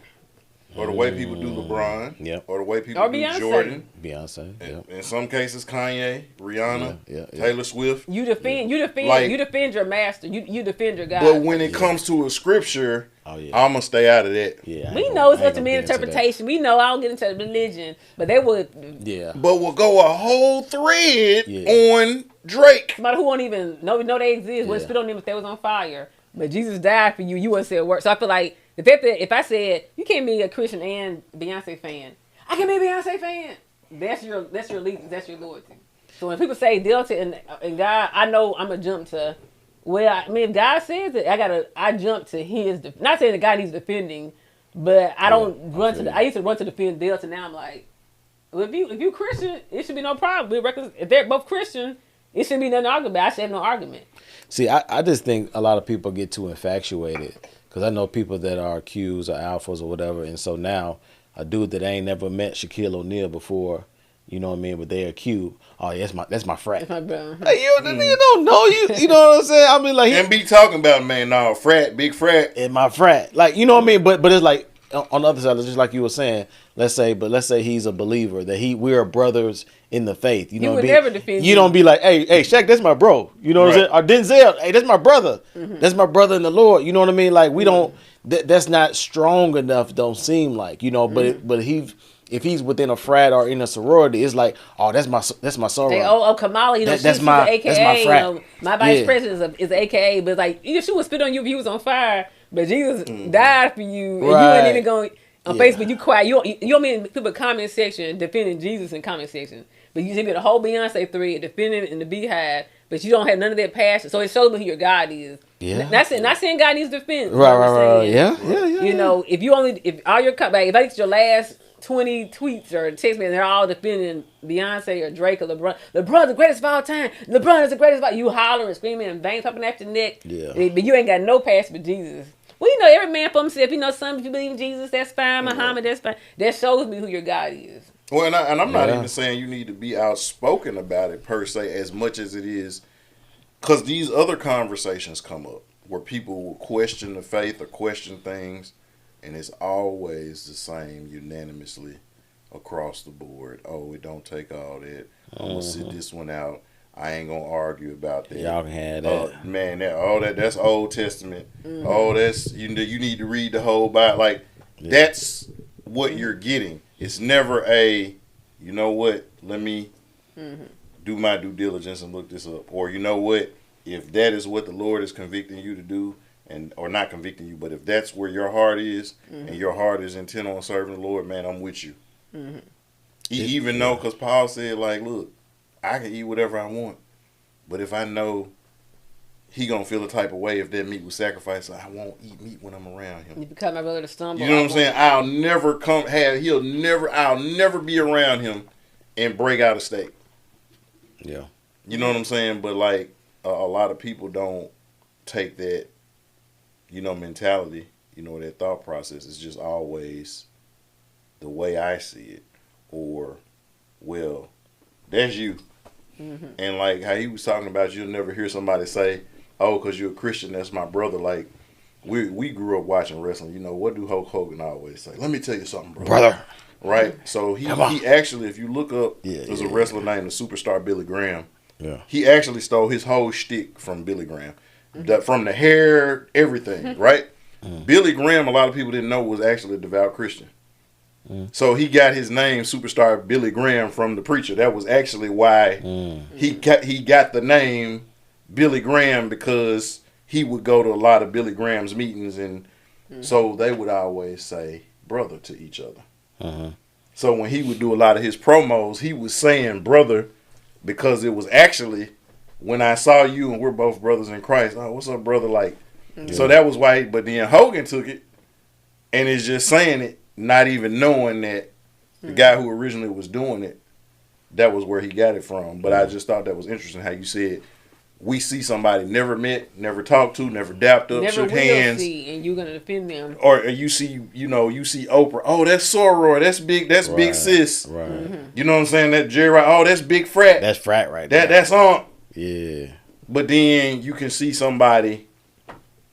or the way people do LeBron, or the way people do Beyonce. Jordan, Beyonce, in some cases Kanye, Rihanna, Taylor Swift. You defend your master. You defend your God. But when it comes to a scripture, I'm gonna stay out of that. Yeah, we know it's up to me interpretation. We know I don't get into religion, but they would. Yeah, but we'll go a whole thread on Drake. Somebody who won't even know they exist wouldn't spit on them if they was on fire. But Jesus died for you. You wouldn't say a word. So I feel like if I said you can't be a Christian and Beyonce fan, I can be a Beyonce fan. That's your allegiance. That's your loyalty. So when people say Delta and God, I know I'm gonna jump to. Well, I mean, if God says it, I jump to his. Not saying that God needs defending, but I don't run to. I used to run to defend Delta. Now I'm like, well, if you Christian, it should be no problem. If they're both Christian, it shouldn't be nothing to argue about. I should have no argument. See, I just think a lot of people get too infatuated because I know people that are accused or alphas or whatever, and so now a dude that ain't never met Shaquille O'Neal before, you know what I mean, but they're accused. Oh, yeah, that's my frat. That's my bro. Hey, you don't know you. You know what I'm saying? I mean, like and be talking about man, no frat, big frat, and my frat. Like you know what I mean? But it's like on the other side, just like you were saying. Let's say he's a believer that we're brothers in the faith. You know, would never defend you don't be like, hey, Shaq, that's my bro. You know what I'm saying? Or Denzel, hey, that's my brother. Mm-hmm. That's my brother in the Lord. You know what I mean? Like we don't. That's not strong enough. Don't seem like but if he's within a frat or in a sorority, it's like, oh, that's my sorority. Kamala, you know, that's my AKA. That's my frat. You know, my vice president is AKA, but like, she would spit on you if he was on fire. But Jesus died for you, and you ain't even going on Facebook. You quiet. You don't mean people comment section defending Jesus in comment section, but you get a whole Beyonce thread defending in the Beehive, but you don't have none of that passion. So it shows me who your God is. Yeah. Not saying God needs defense. Right. Yeah. You know, if all your if I get your last 20 tweets or text me and they're all defending Beyonce or Drake or LeBron. LeBron's the greatest of all time. LeBron is the greatest of all. You hollering, screaming, and veins popping after your neck. Yeah. But you ain't got no passion for Jesus. Well, you know, every man for himself. You know, some if you believe in Jesus, that's fine. Muhammad, that's fine. That shows me who your God is. Well, and I'm not even saying you need to be outspoken about it per se as much as it is, because these other conversations come up where people will question the faith or question things. And it's always the same unanimously across the board. Oh, it don't take all that. I'm going to sit this one out. I ain't going to argue about that. Y'all can have that. Man, that's Old Testament. Oh, that's, you need to read the whole Bible. Like, that's what you're getting. It's never you know what, let me do my due diligence and look this up. Or, you know what, if that is what the Lord is convicting you to do, and or not convicting you, but if that's where your heart is, and your heart is intent on serving the Lord, man, I'm with you. Even though, because Paul said, like, look, I can eat whatever I want, but if I know he gonna feel the type of way if that meat was sacrificed, I won't eat meat when I'm around him. You become my brother to stumble. You know what I'm saying? I'll never be around him and break out a steak. Yeah. You know what I'm saying? But like a lot of people don't take that, mentality, that thought process. It's just always the way I see it, or, well, that's you. And like how he was talking about, you'll never hear somebody say, oh, because you're a Christian, that's my brother. Like, we grew up watching wrestling. What do Hulk Hogan always say? Let me tell you something, brother. Right? So he actually, if you look up, there's a wrestler named the Superstar Billy Graham. Yeah. He actually stole his whole shtick from Billy Graham. From the hair, everything, right? Billy Graham, a lot of people didn't know, was actually a devout Christian. So he got his name, Superstar Billy Graham, from the preacher. That was actually why he got the name Billy Graham, because he would go to a lot of Billy Graham's meetings, and so they would always say brother to each other. So when he would do a lot of his promos, he was saying brother, because it was actually, when I saw you and we're both brothers in Christ, oh, what's up, brother? Like, so that was why. But then Hogan took it and is just saying it, not even knowing that the guy who originally was doing it, that was where he got it from. But I just thought that was interesting how you said, we see somebody never met, never talked to, never dapped up, never shook will hands, see, and you're gonna defend them. Or you see Oprah. Oh, that's Soror. That's big. That's Big Sis. Right. You know what I'm saying? That Jerry. Oh, that's Big Frat. That's Frat right there. That's on. Yeah. But then you can see somebody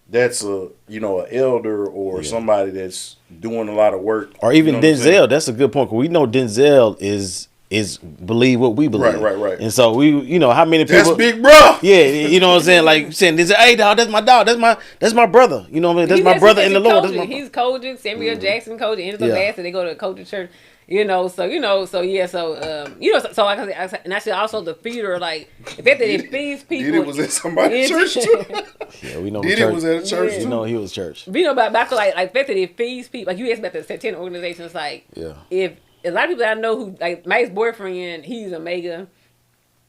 that's a elder, or somebody that's doing a lot of work, or even Denzel. That's a good point, 'cause we know Denzel is believe what we believe. Right. And so we, how many people? That's big bro. Yeah, you know what I'm saying? Like saying, hey dog, that's my dog. That's my brother. You know what I mean? That's my brother in the Lord. He's coaching Samuel Jackson, coaching Angela Bassett. They go to coaching church. So and actually also the feeder, like the fact that it feeds people. Diddy was at somebody's church too. Yeah, we know. Diddy was at a church too. We know he was church. But, but I feel like the fact that it feeds people, like you asked about the satanic organizations, like if a lot of people that I know who, like my ex-boyfriend, he's Omega.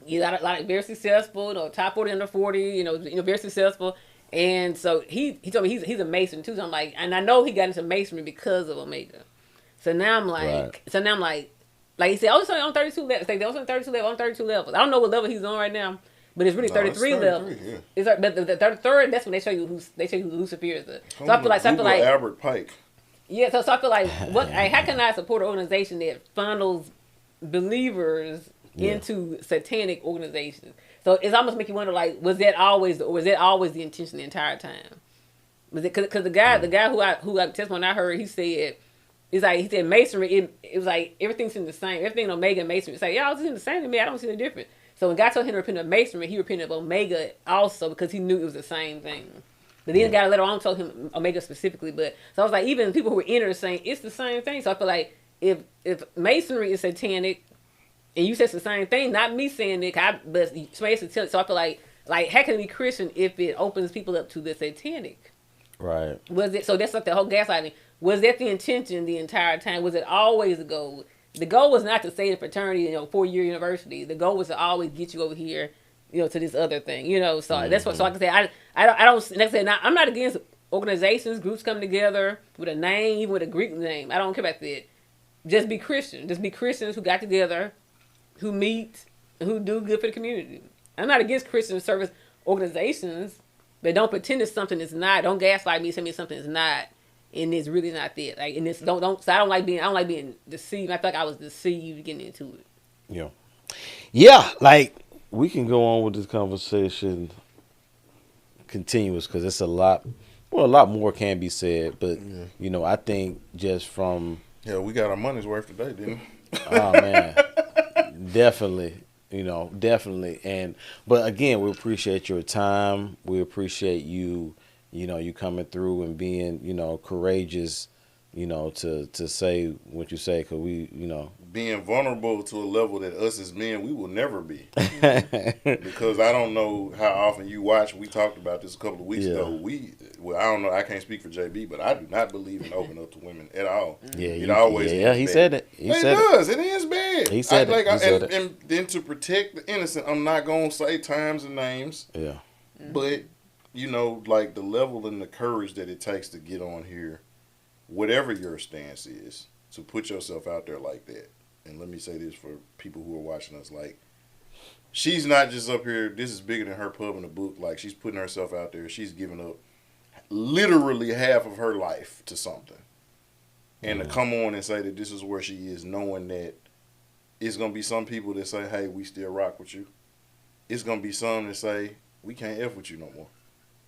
He's a lot very successful, top 40 under 40, very successful. And so he told me he's a Mason too. So I'm like, and I know he got into Masonry because of Omega. So now I'm like, like he said, oh, it's only on 32 levels. Like, on 32 levels, on 32 levels. I don't know what level he's on right now, but it's really 33 levels. Yeah. It's like, but the 33rd, that's when they show you who Lucifer is. So I feel like Albert Pike. Yeah, so I feel like how can I support an organization that funnels believers into satanic organizations? So it's almost make you wonder, like, was that always the intention the entire time? Was it because the guy who I testimony I heard, he said Masonry, it was like everything seemed the same. Everything in Omega and Masonry, it's like, y'all seem the same to me. I don't see the difference. So when God told him to repent of Masonry, he repented of Omega also, because he knew it was the same thing. But then God later on told him Omega specifically. But so I was like, even people who were in it are saying it's the same thing. So I feel like if Masonry is satanic, and you said it's the same thing, not me saying it, but somebody else to tell it. So I feel like how can it be Christian if it opens people up to the satanic? Right. Was it? So that's like the whole gaslighting. Was that the intention the entire time? Was it always the goal? The goal was not to stay in fraternity, 4-year university. The goal was to always get you over here, to this other thing, So that's what. So I can say I don't. Next say I'm not against organizations, groups coming together with a name, even with a Greek name. I don't care about that. Just be Christian. Just be Christians who got together, who meet, who do good for the community. I'm not against Christian service organizations, but don't pretend it's something it's not. Don't gaslight me. Tell me something it's not. And it's really not that. Like, and it's don't. So I don't like being deceived. I feel like I was deceived getting into it. Yeah. Like we can go on with this conversation continuous, because it's a lot more can be said. But I think just from we got our money's worth today, didn't we? Oh man, definitely. Definitely. But again, we appreciate your time. We appreciate you. You coming through and being, courageous, to say what you say, because we, being vulnerable to a level that us as men we will never be. Because I don't know how often you watch. We talked about this a couple of weeks ago. I don't know. I can't speak for JB, but I do not believe in opening up to women at all. Yeah, it always he bad. said it. It does. It is bad. He said it. And then to protect the innocent, I'm not gonna say times and names. Yeah. But you know, like the level and the courage that it takes to get on here, whatever your stance is, to put yourself out there like that. And let me say this for people who are watching us, like, she's not just up here, this is bigger than her pub in the book. Like, she's putting herself out there. She's giving up literally half of her life to something. And to come on and say that this is where she is, knowing that it's going to be some people that say, hey, we still rock with you. It's going to be some that say, we can't F with you no more.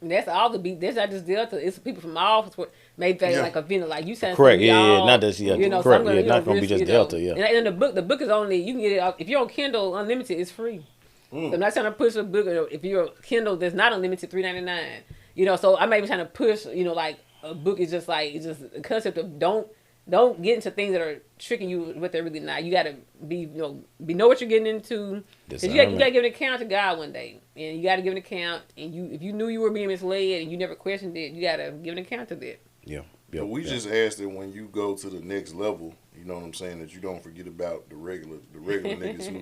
And that's all the beat. That's not just Delta. It's people from all maybe like a vendor, like you said. Correct. Yeah. Not just you know, correct. So not gonna be just Delta. Yeah. And the book is only you can get it if you're on Kindle Unlimited. It's free. So I'm not trying to push a book. If you're Kindle that's not unlimited, $3.99. You know, so I may be trying to push. You know, like a book is just like it's just a concept of don't get into things that are tricking you what they're really not. You gotta be know what you're getting into. You gotta give an account to God one day, and you gotta give an account. And if you knew you were being misled and you never questioned it, you gotta give an account to that. Yeah. But we just ask that when you go to the next level, you know what I'm saying, that you don't forget about the regular niggas who,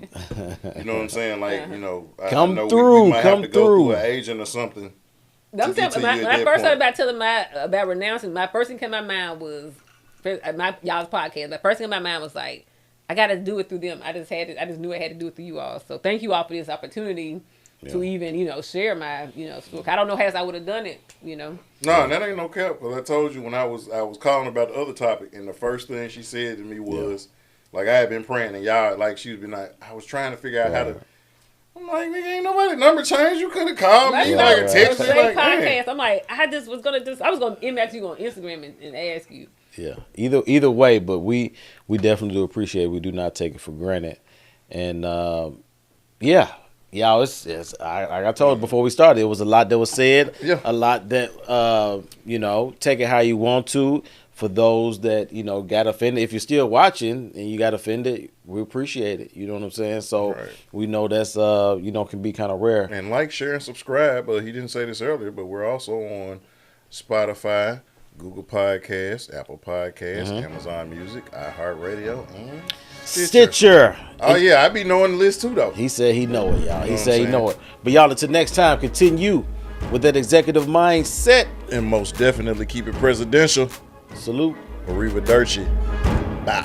you know what I'm saying, like I know we might have to go through an agent or something. I'm saying, when I first heard about renouncing, my first thing came to my mind was y'all's podcast. The first thing in my mind was like, I got to do it through them. I just knew I had to do it through you all. So thank you all for this opportunity to even share my story. I don't know how else I would have done it. No, that ain't no cap. Because I told you when I was calling about the other topic, and the first thing she said to me was, like, I had been praying, and y'all, like, she was been like, I was trying to figure out how to. I'm like, nigga, ain't nobody number changed. You could have called me, like, text me, like, podcast. I'm like, I was gonna inbox you on Instagram and ask you. Yeah, either way, but we definitely do appreciate it. We do not take it for granted, and it's like I told you before we started, it was a lot that was said, a lot that take it how you want to. For those that got offended, if you're still watching and you got offended, we appreciate it. You know what I'm saying? So we know that's can be kind of rare. And like, share, and subscribe. He didn't say this earlier, but we're also on Spotify, Google Podcasts, Apple Podcasts, Amazon Music, iHeartRadio, and Stitcher. Oh yeah, I be knowing the list too though. He said he know it, y'all. He said he know it. But y'all, until next time, continue with that executive mindset, and most definitely keep it presidential. Salute. Arrivederci. Bow.